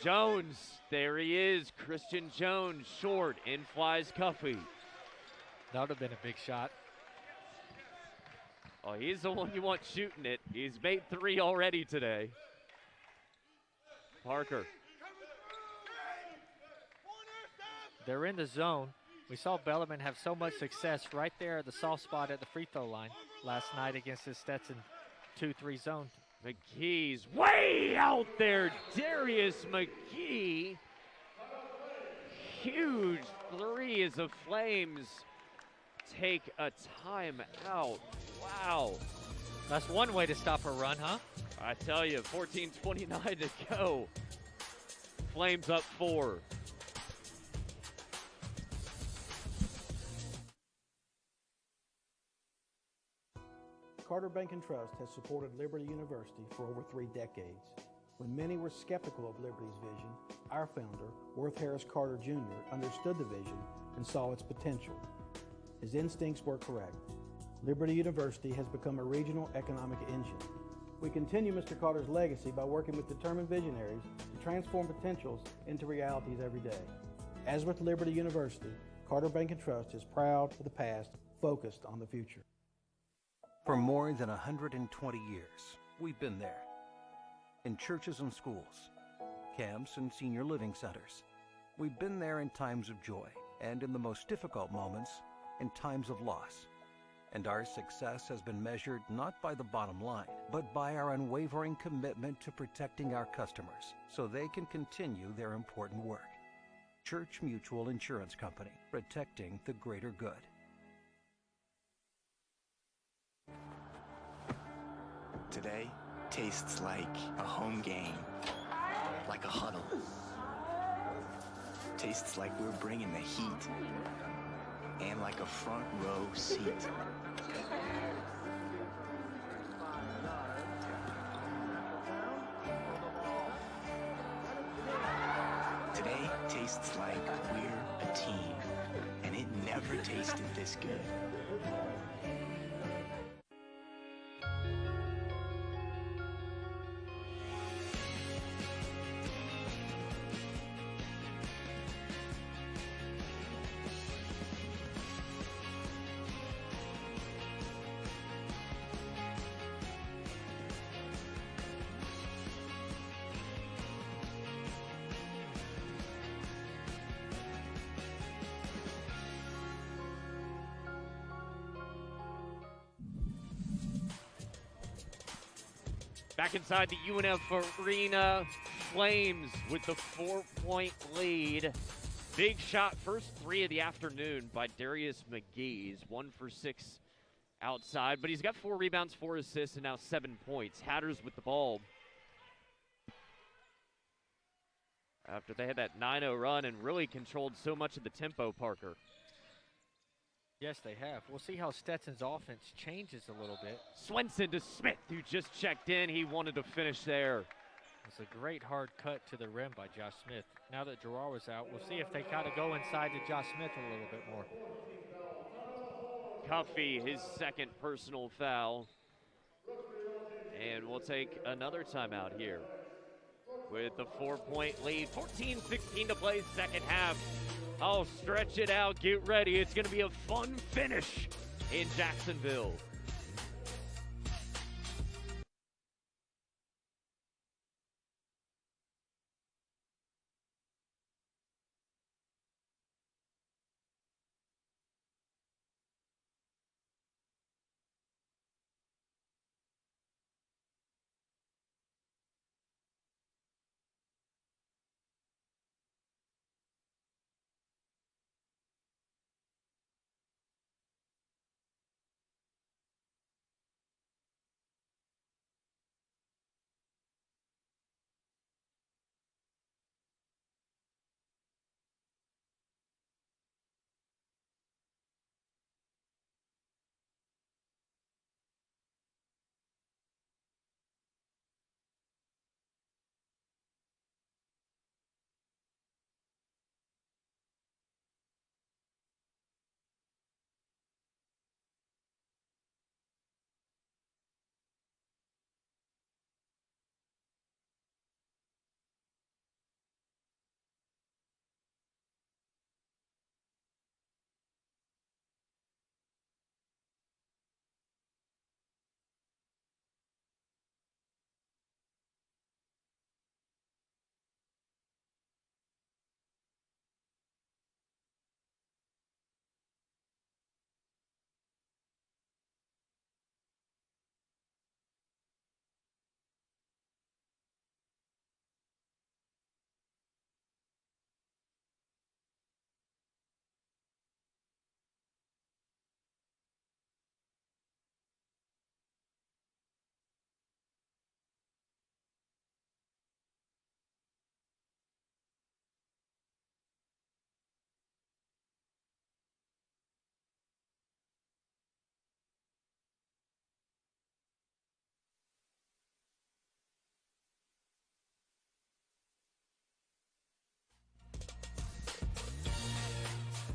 Jones, there he is. Christian Jones, short, in flies Cuffey. That would have been a big shot. Oh, he's the one you want shooting it. He's made 3 already today. Parker. They're in the zone. We saw Bellarmine have so much success right there at the soft spot at the free throw line last night against the Stetson 2-3 zone. McGee's way out there. Darius McGee. Huge 3 as the Flames take a timeout. Wow. That's one way to stop a run, huh? I tell you, 14:29 to go. Flames up 4. Carter Bank and Trust has supported Liberty University for over 3 decades. When many were skeptical of Liberty's vision, our founder, Worth Harris Carter Jr., understood the vision and saw its potential. His instincts were correct. Liberty University has become a regional economic engine. We continue Mr. Carter's legacy by working with determined visionaries to transform potentials into realities every day. As with Liberty University, Carter Bank and Trust is proud of the past, focused on the future. For more than 120 years, we've been there. In churches and schools, camps and senior living centers. We've been there in times of joy and in the most difficult moments, in times of loss. And our success has been measured not by the bottom line, but by our unwavering commitment to protecting our customers so they can continue their important work. Church Mutual Insurance Company, protecting the greater good. Today tastes like a home game, like a huddle. Tastes like we're bringing the heat, and like a front row seat. Today tastes like we're a team, and it never tasted this good. Back inside the UNF Arena, Flames with the 4-point lead. Big shot, first three of the afternoon by Darius McGee. He's 1 for 6 outside, but he's got 4 rebounds, 4 assists, and now 7 points. Hatters with the ball. After they had that 9-0 run and really controlled so much of the tempo, Parker. Yes, they have. We'll see how Stetson's offense changes a little bit. Swenson to Smith, who just checked in. He wanted to finish there. It's a great hard cut to the rim by Josh Smith. Now that Gerard was out, we'll see if they kind of go inside to Josh Smith a little bit more. Cuffey, his second personal foul. And we'll take another timeout here with the 4-point lead. 14-16 to play, second half. Oh, stretch it out, get ready. It's going to be a fun finish in Jacksonville.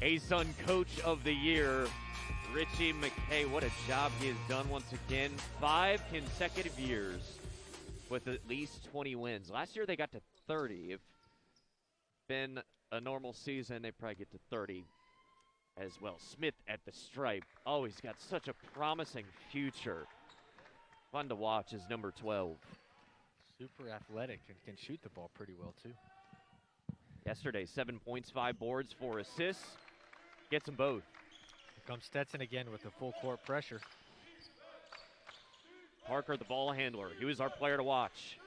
ASun Coach of the Year, Richie McKay. What a job he has done once again. 5 consecutive years with at least 20 wins. Last year they got to 30. If been a normal season, they probably get to 30 as well. Smith at the stripe. Oh, he's got such a promising future. Fun to watch is number 12. Super athletic and can shoot the ball pretty well, too. Yesterday, 7 points, 5 boards, 4 assists. Gets them both. Here comes Stetson again with the full court pressure. Parker, the ball handler. He was our player to watch.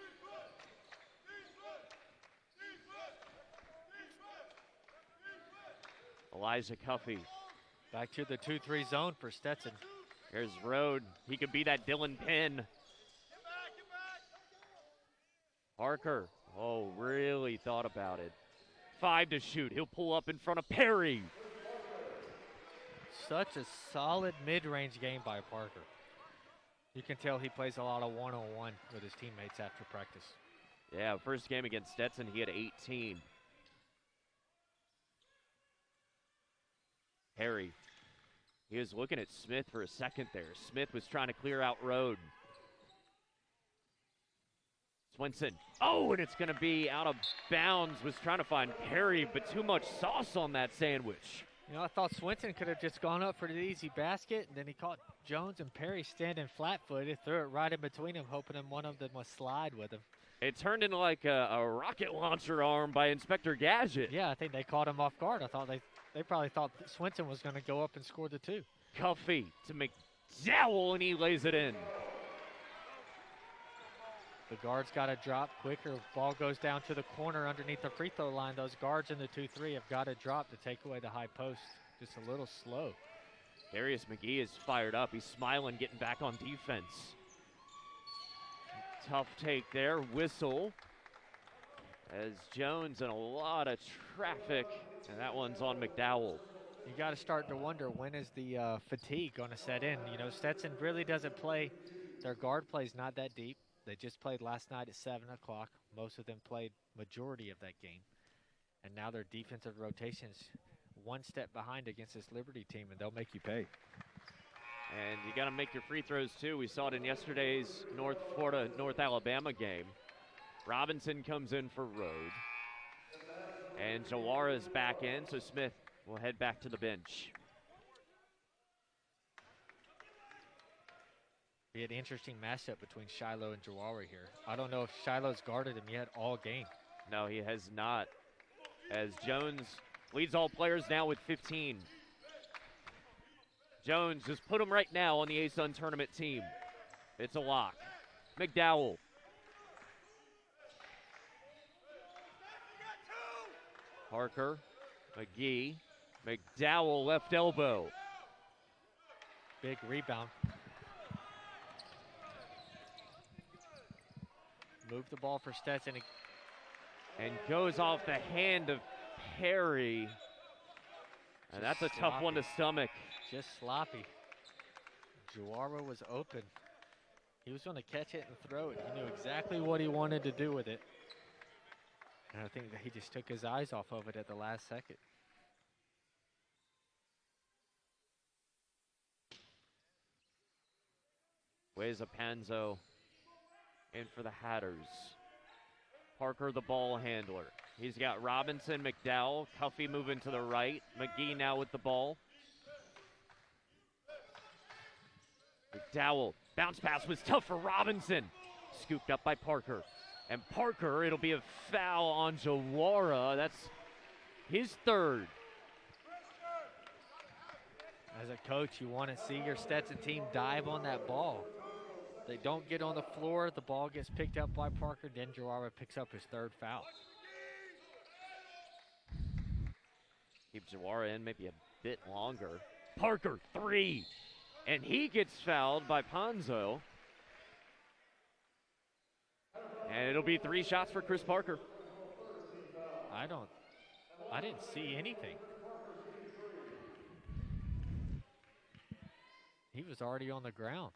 Elijah Cuffey. Back to the 2-3 zone for Stetson. Here's Rode. He could be that Dylan Penn. Parker, oh, really thought about it. 5 to shoot. He'll pull up in front of Perry. Such a solid mid-range game by Parker. You can tell he plays a lot of one-on-one with his teammates after practice. Yeah, first game against Stetson, he had 18. Perry. He was looking at Smith for a second there. Smith was trying to clear out Road. Swenson. Oh, and it's going to be out of bounds. Was trying to find Perry, but too much sauce on that sandwich. You know, I thought Swenson could have just gone up for the easy basket, and then he caught Jones and Perry standing flat-footed, threw it right in between them, hoping one of them would slide with him. It turned into like a rocket launcher arm by Inspector Gadget. Yeah, I think they caught him off guard. I thought they probably thought that Swenson was going to go up and score the 2. Cuffey to McDowell, and he lays it in. The guards got to drop quicker. Ball goes down to the corner underneath the free throw line. Those guards in the 2-3 have got to drop to take away the high post. Just a little slow. Darius McGee is fired up. He's smiling, getting back on defense. Tough take there. Whistle. As Jones in a lot of traffic, and that one's on McDowell. You got to start to wonder, when is the fatigue going to set in? You know, Stetson really doesn't play. Their guard play's not that deep. They just played last night at 7 o'clock. Most of them played majority of that game. And now their defensive rotation's one step behind against this Liberty team, and they'll make you pay. And you got to make your free throws, too. We saw it in yesterday's North Florida, North Alabama game. Robinson comes in for Road. And Jawara's back in, so Smith will head back to the bench. Be an interesting matchup between Shiloh and Jawara here. I don't know if Shiloh's guarded him yet all game. No, he has not. As Jones leads all players now with 15. Jones, just put him right now on the ASun tournament team. It's a lock. McDowell. Parker, McGee, McDowell left elbow. Big rebound. Move the ball for Stetson. And goes off the hand of Perry. And that's a tough one to stomach. Just sloppy. Jawara was open. He was going to catch it and throw it. He knew exactly what he wanted to do with it. And I think that he just took his eyes off of it at the last second. Weza Panzo in for the Hatters. Parker, the ball handler. He's got Robinson, McDowell, Cuffey moving to the right. McGee now with the ball. McDowell, bounce pass was tough for Robinson. Scooped up by Parker. And Parker, it'll be a foul on Jawara. That's his third. As a coach, you want to see your Stetson team dive on that ball. They don't get on the floor, the ball gets picked up by Parker, then Jawara picks up his third foul. Keep Jawara in maybe a bit longer. Parker, 3. And he gets fouled by Panzo. And it'll be 3 shots for Chris Parker. I didn't see anything. He was already on the ground.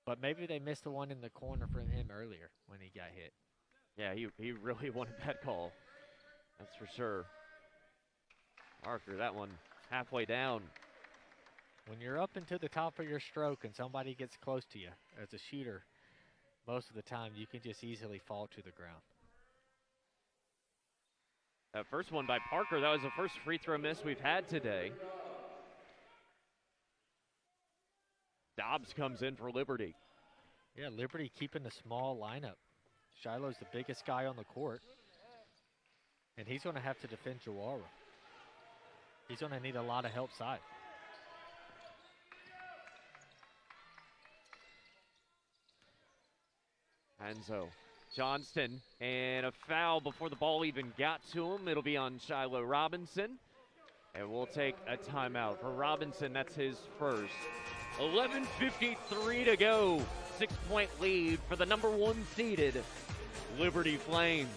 But maybe they missed the one in the corner from him earlier when he got hit. Yeah, he really wanted that call. That's for sure. Parker, that one halfway down. When you're up into the top of your stroke and somebody gets close to you as a shooter, most of the time you can just easily fall to the ground. That first one by Parker, that was the first free throw miss we've had today. Dobbs comes in for Liberty. Yeah, Liberty keeping the small lineup. Shiloh's the biggest guy on the court. And he's going to have to defend Jawara. He's going to need a lot of help side. Panzo. Johnston, and a foul before the ball even got to him. It'll be on Shiloh Robinson. And we'll take a timeout. For Robinson, that's his first. 11:53 to go. 6-point lead for the number 1 seeded Liberty Flames.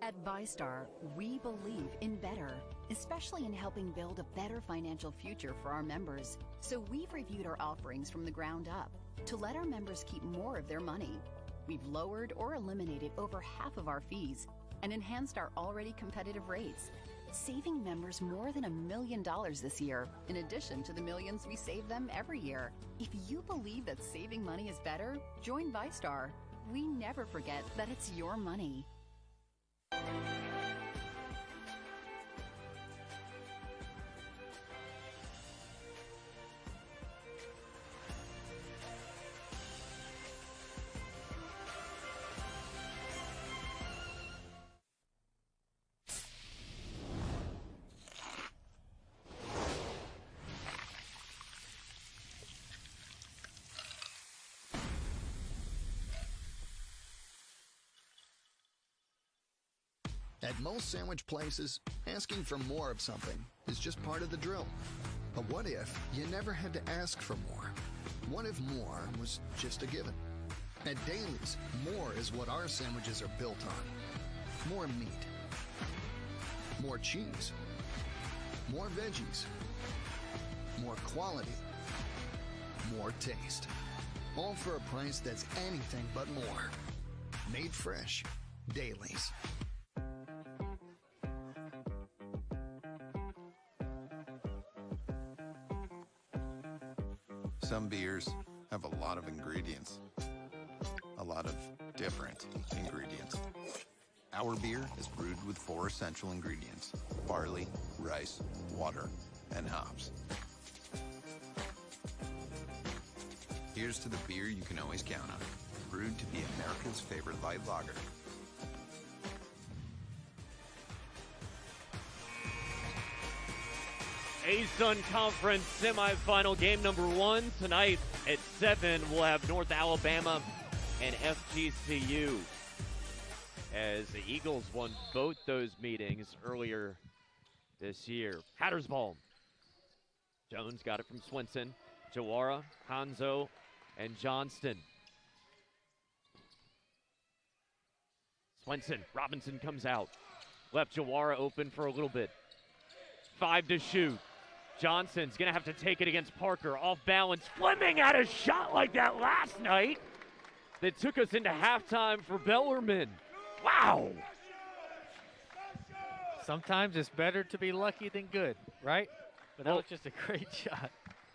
At ViStar, we believe in better, especially in helping build a better financial future for our members. So we've reviewed our offerings from the ground up to let our members keep more of their money. We've lowered or eliminated over half of our fees and enhanced our already competitive rates, saving members more than $1 million this year, in addition to the millions we save them every year. If you believe that saving money is better, join ViStar. We never forget that it's your money. At most sandwich places, asking for more of something is just part of the drill. But what if you never had to ask for more? What if more was just a given? At Daly's, more is what our sandwiches are built on. More meat, more cheese, more veggies, more quality, more taste. All for a price that's anything but more. Made fresh, Daly's. Some beers have a lot of ingredients, a lot of different ingredients. Our beer is brewed with 4 essential ingredients: barley, rice, water, and hops. Here's to the beer you can always count on, brewed to be America's favorite light lager. ASun Conference semifinal game number 1 tonight at 7. We'll have North Alabama and FGCU, as the Eagles won both those meetings earlier this year. Hatters ball. Jones got it from Swinson, Jawara, Hanzo, and Johnston. Swinson, Robinson comes out. Left Jawara open for a little bit. 5 to shoot. Johnson's going to have to take it against Parker. Off balance. Fleming had a shot like that last night that took us into halftime for Bellarmine. Wow. Sometimes it's better to be lucky than good, right? But that was just a great shot.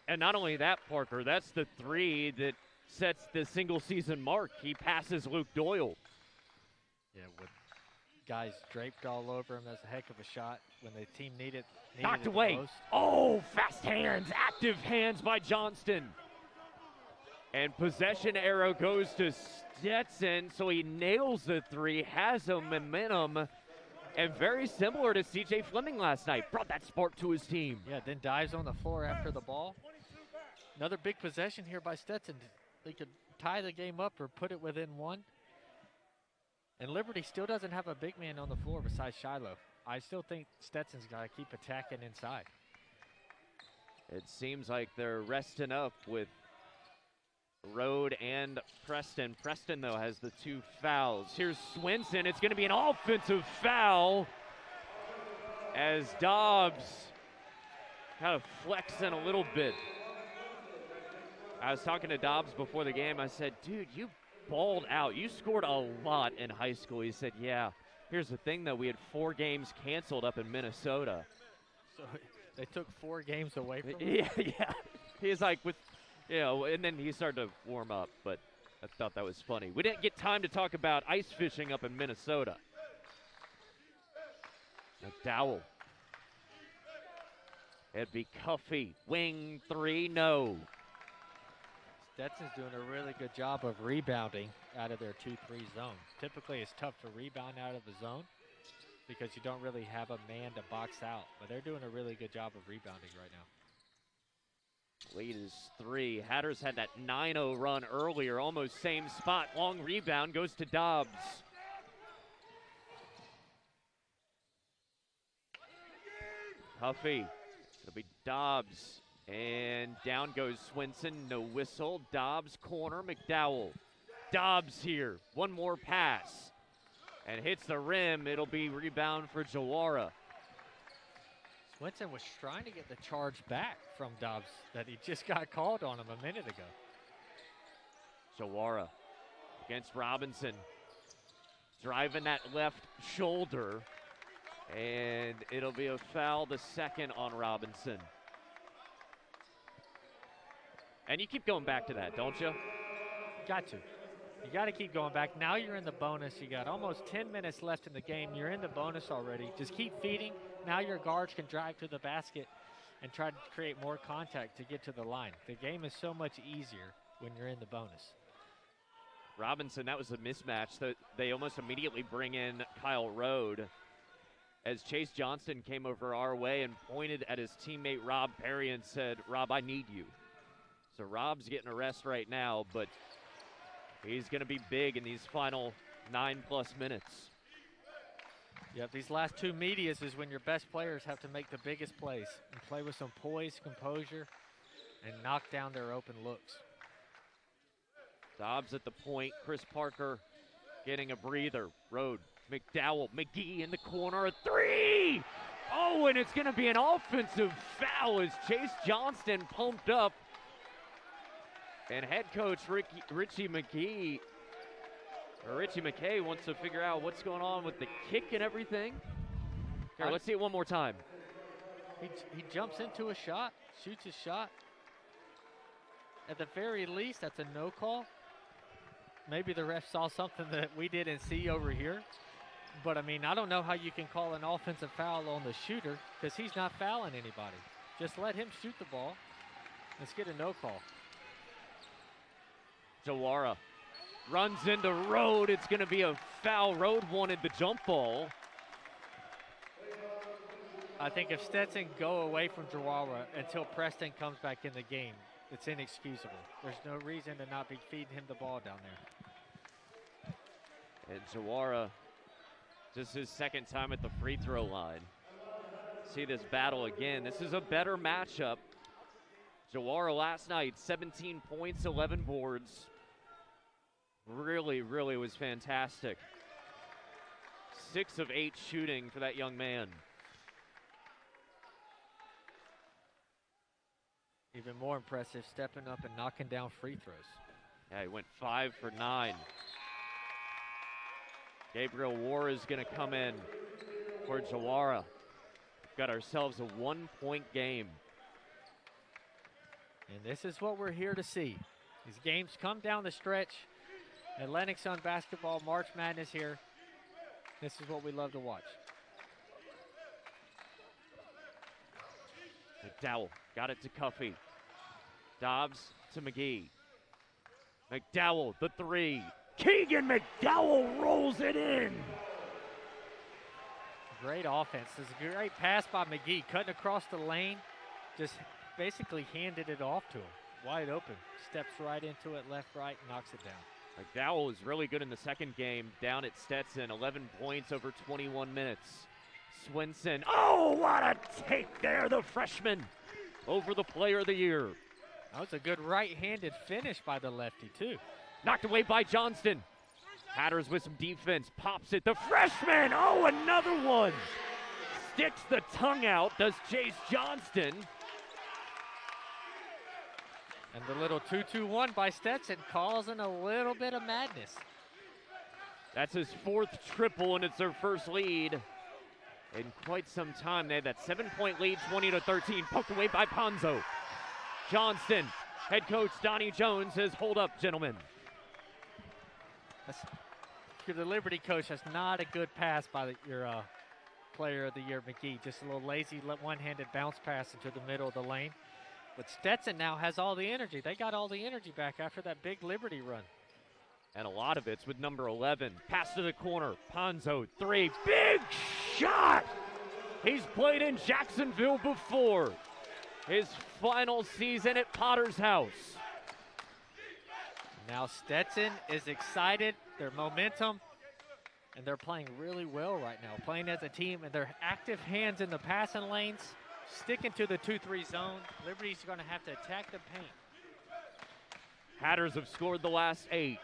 And not only that, Parker, that's the 3 that sets the single season mark. He passes Luke Doyle. Yeah, with guys draped all over him, that's a heck of a shot when the team needed Knocked it away. the most. Oh, fast hands, active hands by Johnston. And possession arrow goes to Stetson, so he nails the 3, has a momentum, and very similar to C.J. Fleming last night. Brought that spark to his team. Yeah, then dives on the floor after the ball. Another big possession here by Stetson. They could tie the game up or put it within 1. And Liberty still doesn't have a big man on the floor besides Shiloh. I still think Stetson's got to keep attacking inside. It seems like they're resting up with Rode and Preston. Preston, though, has the 2 fouls. Here's Swinson. It's going to be an offensive foul as Dobbs kind of flexing a little bit. I was talking to Dobbs before the game. I said, dude, you balled out. You scored a lot in high school. He said, yeah. Here's the thing, though. We had 4 games canceled up in Minnesota. So they took 4 games away from him? Yeah. He's like, and then he started to warm up, but I thought that was funny. We didn't get time to talk about ice fishing up in Minnesota. McDowell. It'd be Cuffey. Wing 3, no. Stetson's doing a really good job of rebounding out of their 2-3 zone. Typically, it's tough to rebound out of a zone because you don't really have a man to box out. But they're doing a really good job of rebounding right now. Lead is 3. Hatters had that 9-0 run earlier, almost same spot. Long rebound goes to Dobbs. Huffy. It'll be Dobbs. And down goes Swinson. No whistle. Dobbs corner. McDowell. Dobbs here. One more pass. And hits the rim. It'll be rebound for Jawara. Swinson was trying to get the charge back from Dobbs that he just got called on him a minute ago. Jawara against Robinson. Driving that left shoulder. And it'll be a foul, the second on Robinson. And you keep going back to that, don't you? Got to. You got to keep going back. Now you're in the bonus. You got almost 10 minutes left in the game. You're in the bonus already. Just keep feeding. Now your guards can drive to the basket and try to create more contact to get to the line. The game is so much easier when you're in the bonus. Robinson, that was a mismatch. They almost immediately bring in Kyle Rode as Chase Johnston came over our way and pointed at his teammate Rob Perry and said, "Rob, I need you." So Rob's getting a rest right now, but he's going to be big in these final 9+ minutes. Yep, these last two medias is when your best players have to make the biggest plays and play with some poise, composure, and knock down their open looks. Dobbs at the point. Chris Parker getting a breather. Rode, McDowell, McGee in the corner. A three! Oh, and it's going to be an offensive foul as Chase Johnston pumped up. And head coach Richie McKay wants to figure out what's going on with the kick and everything. Here, let's see it one more time. He jumps into a shot, shoots his shot. At the very least, that's a no call. Maybe the ref saw something that we didn't see over here. But, I mean, I don't know how you can call an offensive foul on the shooter because he's not fouling anybody. Just let him shoot the ball. Let's get a no call. Jawara runs into Rode. It's going to be a foul. Rode wanted the jump ball. I think if Stetson go away from Jawara until Preston comes back in the game, it's inexcusable. There's no reason to not be feeding him the ball down there. And Jawara, just his second time at the free throw line. See this battle again. This is a better matchup. Jawara last night, 17 points, 11 boards. Really, really was fantastic. 6 of 8 shooting for that young man. Even more impressive, stepping up and knocking down free throws. Yeah, he went 5 for 9. Gabriel War is going to come in for Jawara. Got ourselves a 1-point game. And this is what we're here to see. These games come down the stretch. Atlantic Sun basketball, March Madness here. This is what we love to watch. McDowell got it to Cuffey. Dobbs to McGee. McDowell, the three. Keegan McDowell rolls it in. Great offense. This is a great pass by McGee, cutting across the lane. Just basically handed it off to him. Wide open. Steps right into it, left, right, knocks it down. McDowell is really good in the second game down at Stetson. 11 points over 21 minutes. Swinson. Oh, what a take there, the freshman. Over the player of the year. That was a good right-handed finish by the lefty, too. Knocked away by Johnston. Hatters with some defense. Pops it. The freshman. Oh, another one. Sticks the tongue out. Does Chase Johnston. And the little 2-2-1 by Stetson causing a little bit of madness. That's his 4th triple, and it's their first lead in quite some time. They had that 7-point lead, 20-13, poked away by Ponzo. Johnston, head coach Donnie Jones says, hold up, gentlemen. The Liberty coach, that's not a good pass by your player of the year, McGee. Just a little lazy, one-handed bounce pass into the middle of the lane. But Stetson now has all the energy. They got all the energy back after that big Liberty run. And a lot of it's with number 11. Pass to the corner. Ponzo, 3. Big shot! He's played in Jacksonville before. His final season at Potter's House. Now Stetson is excited. Their momentum. And they're playing really well right now. Playing as a team. And their active hands in the passing lanes. Sticking to the 2-3 zone, Liberty's going to have to attack the paint. Hatters have scored the last 8.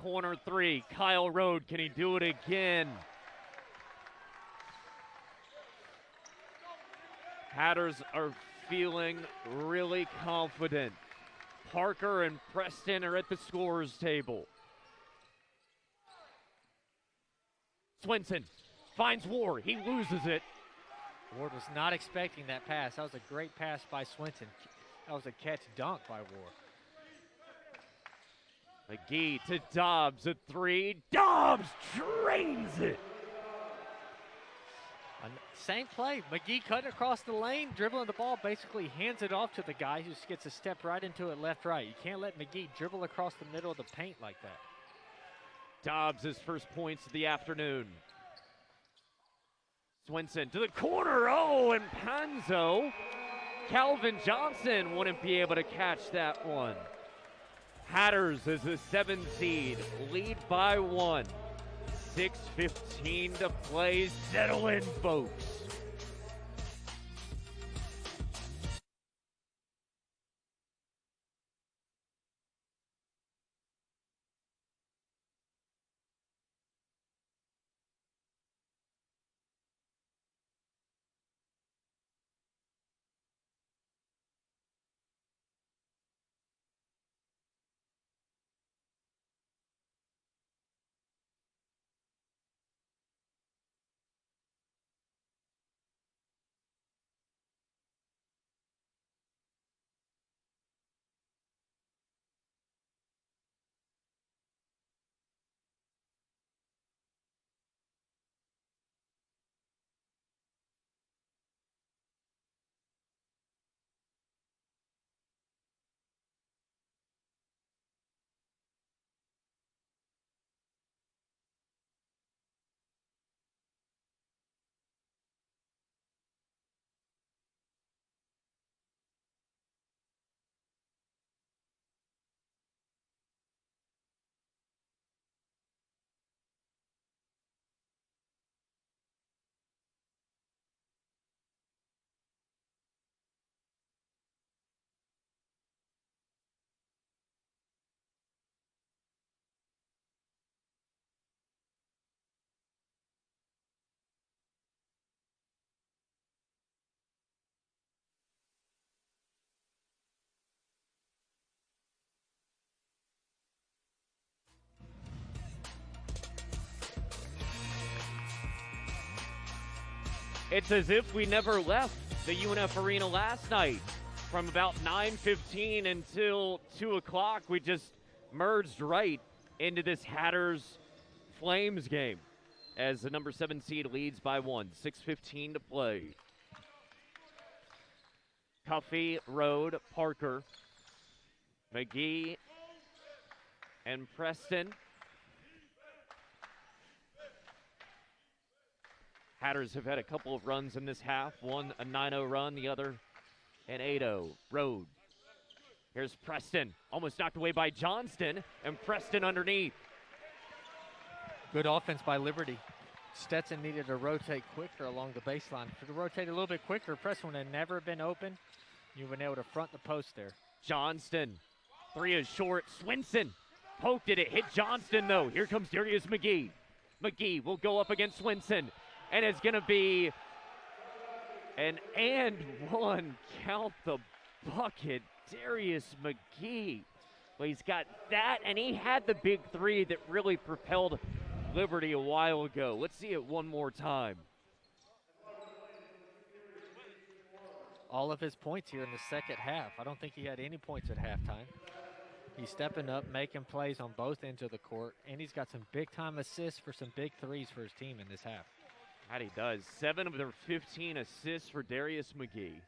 Corner 3, Kyle Rode, can he do it again? Hatters are feeling really confident. Parker and Preston are at the scorer's table. Swinson finds Ward. He loses it. Ward was not expecting that pass. That was a great pass by Swinson. That was a catch dunk by Ward. McGee to Dobbs, a 3. Dobbs drains it. Same play. McGee cutting across the lane, dribbling the ball, basically hands it off to the guy who just gets a step right into it left-right. You can't let McGee dribble across the middle of the paint like that. Dobbs, his first points of the afternoon. Swinson to the corner. Oh, and Panzo. Calvin Johnson wouldn't be able to catch that one. Hatters as a 7 seed, lead by 1. 6:15 to play. Settle in, folks. It's as if we never left the UNF Arena last night. From about 9:15 until 2 o'clock, we just merged right into this Hatters Flames game as the number 7 seed leads by 1. 6:15 to play. Cuffey, Rode, Parker, McGee, and Preston. Hatters have had a couple of runs in this half. One a 9-0 run, the other an 8-0. Rode. Here's Preston. Almost knocked away by Johnston, and Preston underneath. Good offense by Liberty. Stetson needed to rotate quicker along the baseline. If it rotated a little bit quicker, Preston would have never been open. You've been able to front the post there. Johnston. 3 is short. Swinson poked it. It hit Johnston, though. Here comes Darius McGee. McGee will go up against Swinson. And it's going to be an and one. Count the bucket. Darius McGee. Well, he's got that, and he had the big 3 that really propelled Liberty a while ago. Let's see it one more time. All of his points here in the second half. I don't think he had any points at halftime. He's stepping up, making plays on both ends of the court, and he's got some big-time assists for some big 3s for his team in this half. That he does. 7 of their 15 assists for Darius McGee.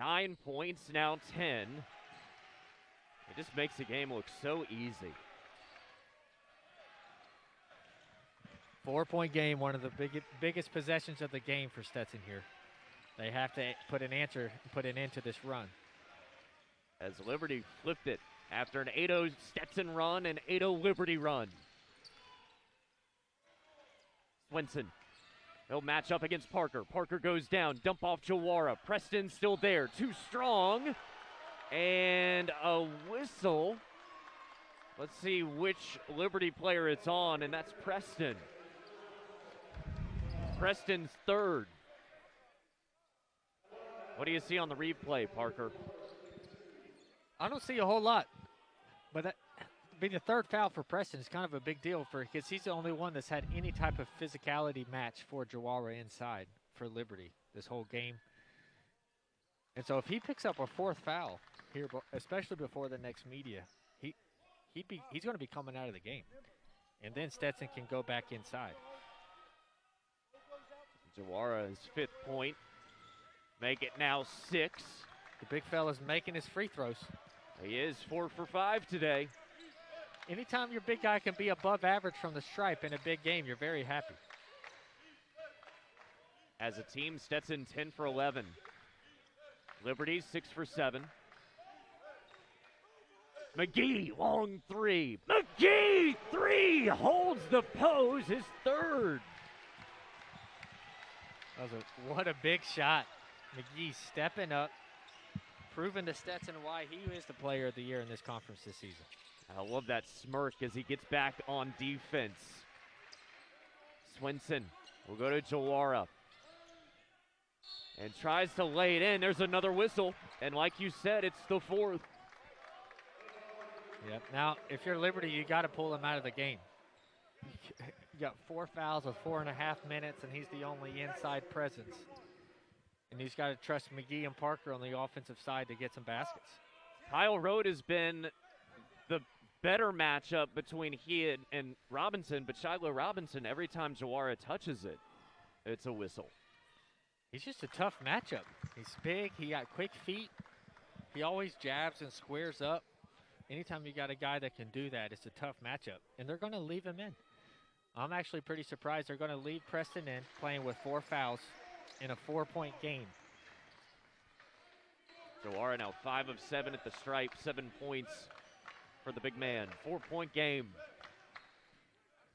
9 points, now 10. It just makes the game look so easy. 4-point game, one of the biggest possessions of the game for Stetson here. They have to put an end to this run. As Liberty flipped it after an 8-0 Stetson run and 8-0 Liberty run. Swinson He'll match up against Parker. Parker goes down. Dump off Jawara. Preston still there. Too strong. And a whistle. Let's see which Liberty player it's on, and that's Preston. Preston's third. What do you see on the replay, Parker? I don't see a whole lot, but that being the third foul for Preston is kind of a big deal because he's the only one that's had any type of physicality match for Jawara inside for Liberty this whole game. And so if he picks up a fourth foul here, especially before the next media, he's going to be coming out of the game. And then Stetson can go back inside. Jawara's fifth point. Make it now 6. The big fella's making his free throws. He is 4 for 5 today. Anytime your big guy can be above average from the stripe in a big game, you're very happy. As a team, Stetson 10 for 11. Liberty 6 for 7. McGee, long 3. McGee, 3, holds the pose, his third. What a big shot. McGee stepping up, proving to Stetson why he is the player of the year in this conference this season. I love that smirk as he gets back on defense. Swenson will go to Jawara and tries to lay it in. There's another whistle, and like you said, it's the fourth. Yep. Now, if you're Liberty, you got to pull him out of the game. You got 4 fouls with 4.5 minutes, and he's the only inside presence. And he's got to trust McGee and Parker on the offensive side to get some baskets. Kyle Road has been the better matchup between he and Robinson, but Shiloh Robinson, every time Jawara touches it, it's a whistle. He's just a tough matchup. He's big. He got quick feet. He always jabs and squares up. Anytime you got a guy that can do that, it's a tough matchup. And they're going to leave him in. I'm actually pretty surprised they're going to leave Preston in, playing with 4 fouls in a 4-point game. Jawara now 5 of 7 at the stripe, 7 points for the big man. 4-point game.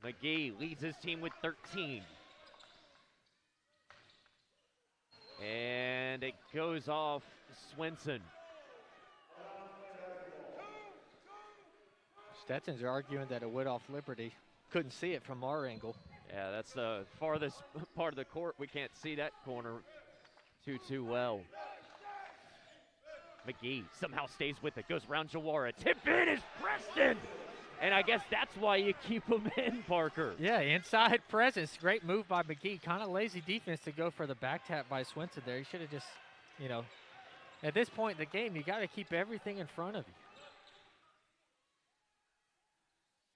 McGee leads his team with 13. And it goes off Swenson. Stetson's arguing that it went off Liberty. Couldn't see it from our angle. Yeah, that's the farthest part of the court. We can't see that corner too well. McGee somehow stays with it, goes around Jawara. Tip in is Preston! And I guess that's why you keep him in, Parker. Yeah, inside presence. Great move by McGee. Kind of lazy defense to go for the back tap by Swenson there. He should have just, at this point in the game, you got to keep everything in front of you.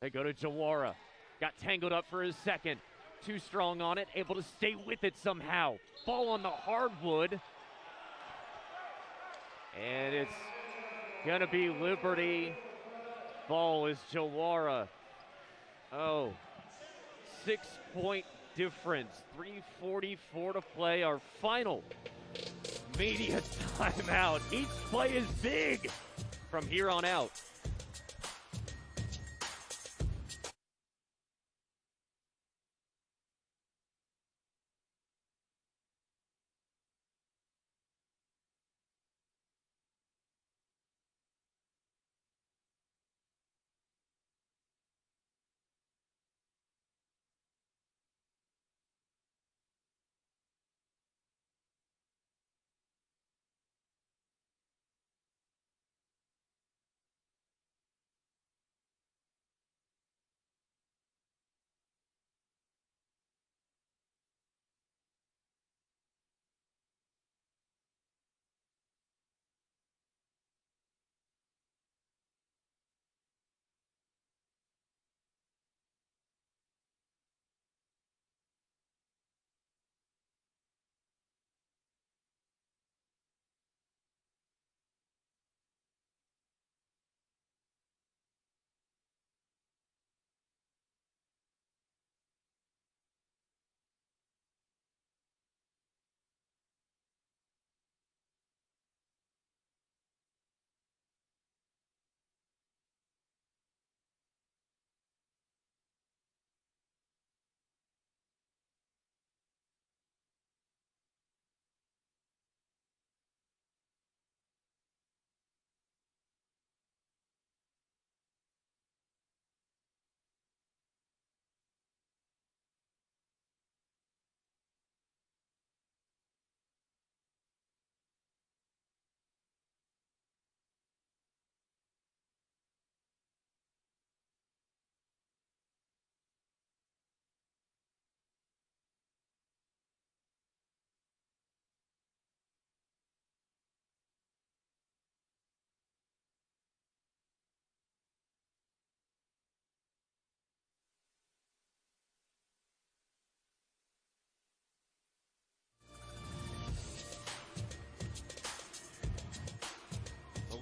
They go to Jawara. Got tangled up for his second. Too strong on it, able to stay with it somehow. Ball on the hardwood. And it's going to be Liberty. Ball is Jawara. 6-point difference. 3:44 to play. Our final media timeout. Each play is big from here on out.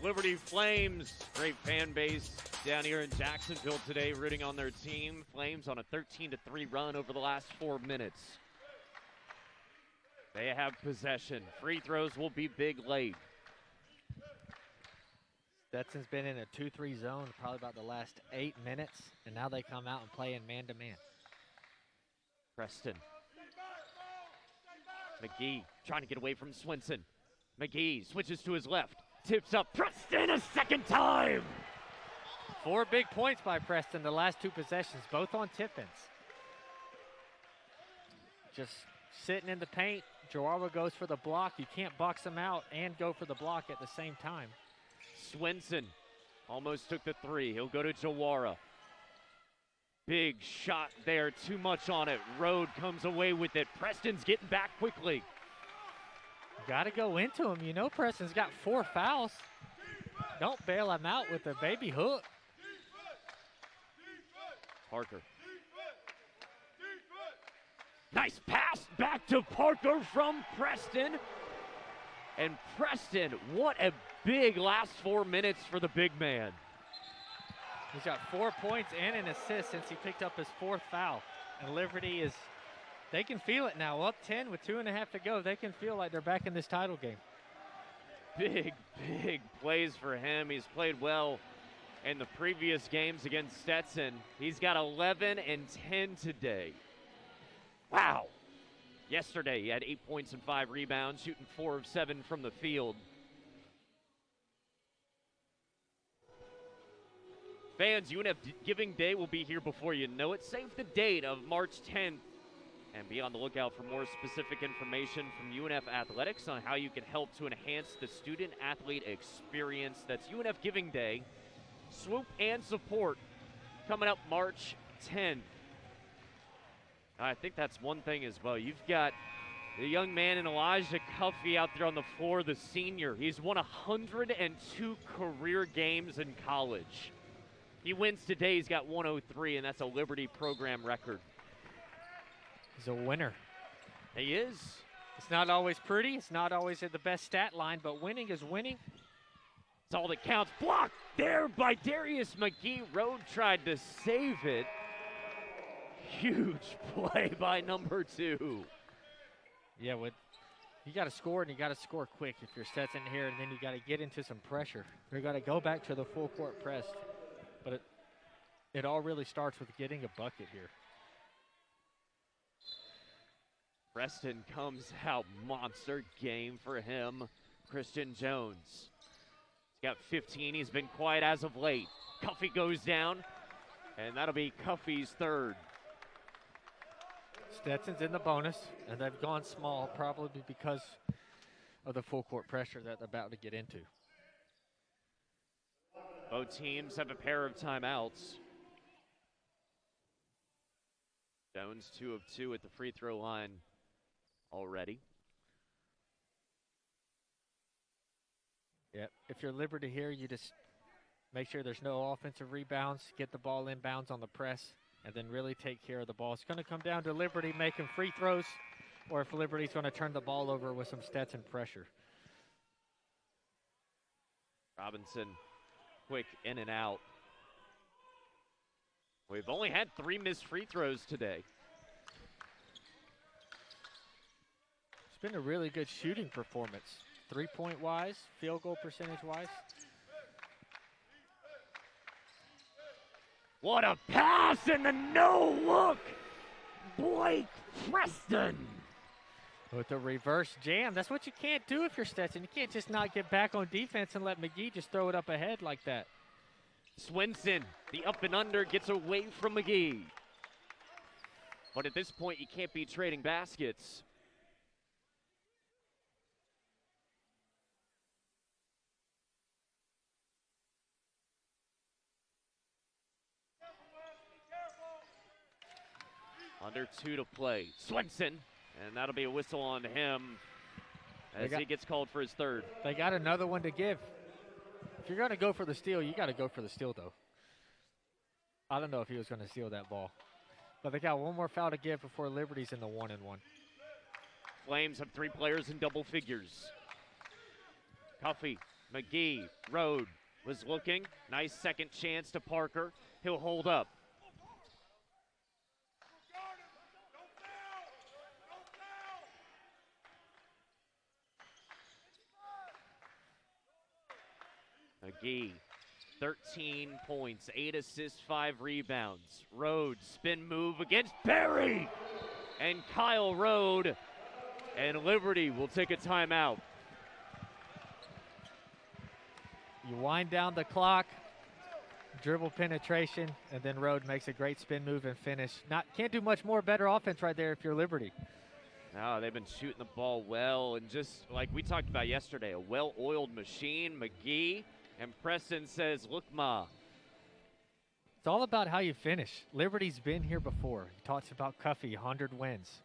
Liberty Flames, great fan base down here in Jacksonville today, rooting on their team. Flames on a 13-3 run over the last 4 minutes. They have possession. Free throws will be big late. Stetson's been in a 2-3 zone probably about the last 8 minutes, and now they come out and play in man-to-man. Preston. McGee trying to get away from Swinson. McGee switches to his left. Tips up. Preston a second time. 4 big points by Preston the last 2 possessions, both on tip-ins. Just sitting in the paint. Joawa goes for the block. You can't box him out and go for the block at the same time. Swinson almost took the 3. He'll go to Jawara. Big shot there, too much on it. Rode comes away with it. Preston's getting back quickly. Got to go into him. You know Preston's got 4 fouls. Don't bail him out with a baby hook. Parker. Nice pass back to Parker from Preston. And Preston, what a big last 4 minutes for the big man. He's got 4 points and an assist since he picked up his 4th foul. And Liberty is, they can feel it now. Up 10 with 2.5 to go. They can feel like they're back in this title game. Big plays for him. He's played well in the previous games against Stetson. He's got 11 and 10 today. Wow. Yesterday, he had 8 points and 5 rebounds, shooting 4 of 7 from the field. Fans, UNF Giving Day will be here before you know it. Save the date of March 10th. And be on the lookout for more specific information from UNF Athletics on how you can help to enhance the student-athlete experience. That's UNF Giving Day. Swoop and support coming up March 10th. I think that's one thing as well. You've got the young man in Elijah Cuffey out there on the floor, the senior. He's won 102 career games in college. He wins today. He's got 103, and that's a Liberty program record. He's a winner. He is. It's not always pretty. It's not always at the best stat line, but winning is winning. It's all that counts. Blocked there by Darius McGee. Rode tried to save it. Huge play by number 2. Yeah, you got to score, and you got to score quick if you're Stetson here, and then you got to get into some pressure. You got to go back to the full court press. But it all really starts with getting a bucket here. Preston comes out. Monster game for him. Christian Jones. He's got 15. He's been quiet as of late. Cuffey goes down, and that'll be Cuffey's 3rd. Stetson's in the bonus, and they've gone small probably because of the full court pressure that they're about to get into. Both teams have a pair of timeouts. Jones 2 of 2 at the free throw line already. Yeah, if you're Liberty here, you just make sure there's no offensive rebounds, get the ball inbounds on the press, and then really take care of the ball. It's going to come down to Liberty making free throws, or if Liberty's going to turn the ball over with some Stetson pressure. Robinson, quick in and out. We've only had 3 missed free throws today. It's been a really good shooting performance. 3-point wise, field goal percentage wise. What a pass and the no look. Blake Preston. With the reverse jam. That's what you can't do if you're Stetson. You can't just not get back on defense and let McGee just throw it up ahead like that. Swinson, the up and under, gets away from McGee. But at this point, you can't be trading baskets. Under 2 to play. Swinson, and that'll be a whistle on him as he gets called for his 3rd. They got another one to give. If you're going to go for the steal, you got to go for the steal, though. I don't know if he was going to steal that ball. But they got one more foul to give before Liberty's in the 1-and-1. Flames have 3 players in double figures. Cuffey McGee, Road was looking. Nice second chance to Parker. He'll hold up. McGee, 13 points, 8 assists, 5 rebounds. Road, spin move against Perry! And Kyle Road, and Liberty will take a timeout. You wind down the clock, dribble penetration, and then Road makes a great spin move and finish. Can't do much more better offense right there if you're Liberty. No, they've been shooting the ball well, and just like we talked about yesterday, a well-oiled machine. McGee, and Preston says, look, Ma. It's all about how you finish. Liberty's been here before. He talks about Cuffey, 100 wins.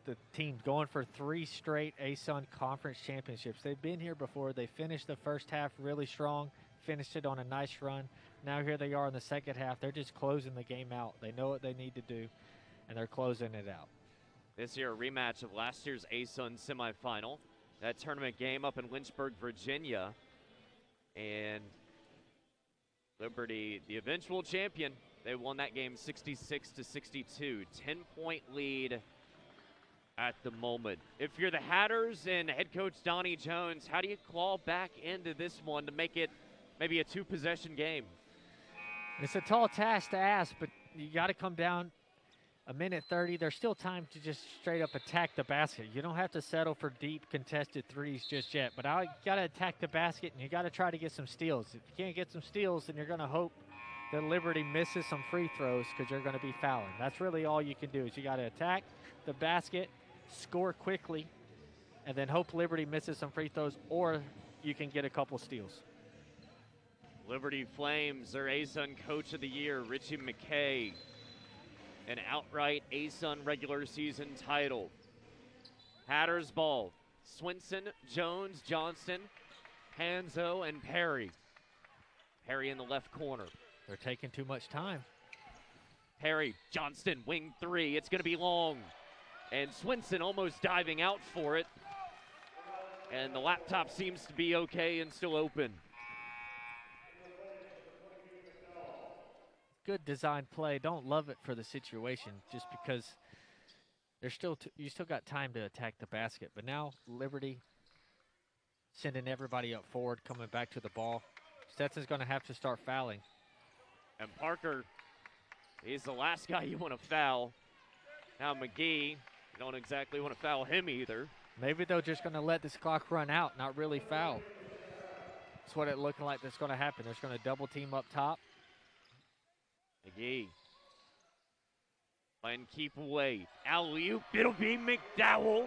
The team going for 3 straight ASun conference championships. They've been here before. They finished the first half really strong, finished it on a nice run. Now here they are in the second half. They're just closing the game out. They know what they need to do, and they're closing it out. This year, a rematch of last year's ASun semifinal. That tournament game up in Lynchburg, Virginia. And Liberty, the eventual champion, they won that game 66-62. 10-point lead at the moment. If you're the Hatters and head coach Donnie Jones, how do you claw back into this one to make it maybe a 2-possession game? It's a tall task to ask, but you got to come down a minute 30. There's still time to just straight up attack the basket. You don't have to settle for deep contested threes just yet, but you got to attack the basket, and you got to try to get some steals. If you can't get some steals, then you're going to hope that Liberty misses some free throws because you're going to be fouling. That's really all you can do is you got to attack the basket, score quickly, and then hope Liberty misses some free throws, or you can get a couple steals. Liberty Flames, their ASun Coach of the Year, Richie McKay, an outright ASun regular season title. Hatters ball. Swinson, Jones, Johnston, Hanzo, and Perry. Perry in the left corner. They're taking too much time. Perry, Johnston, wing 3. It's going to be long. And Swinson almost diving out for it. And the laptop seems to be okay and still open. Good design play. Don't love it for the situation just because there's still you still got time to attack the basket. But now Liberty sending everybody up forward, coming back to the ball. Stetson's going to have to start fouling. And Parker, he's the last guy you want to foul. Now McGee, you don't exactly want to foul him either. Maybe they're just going to let this clock run out, not really foul. That's what it looking like that's going to happen. They're just going to double team up top. McGee. And keep away. Alley-oop. It'll be McDowell.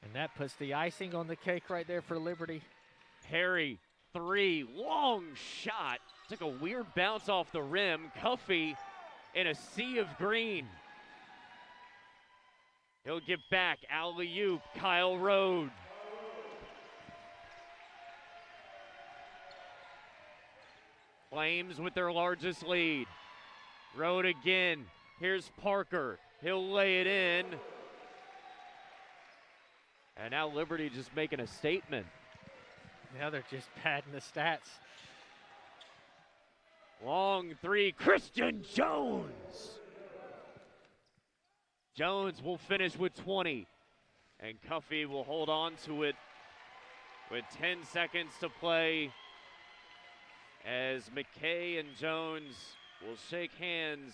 And that puts the icing on the cake right there for Liberty. Perry, 3. Long shot. Took a weird bounce off the rim. Cuffey in a sea of green. He'll give back. Alley-oop. Kyle Road. Flames with their largest lead. Road again. Here's Parker. He'll lay it in. And now Liberty just making a statement. Now they're just padding the stats. Long 3. Christian Jones. Jones will finish with 20. And Cuffey will hold on to it with 10 seconds to play, as McKay and Jones will shake hands,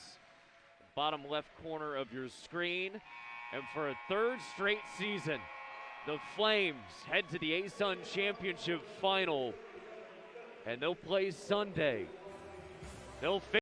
bottom left corner of your screen. And for a 3rd straight season, the Flames head to the ASun Championship Final, and they'll play Sunday. They'll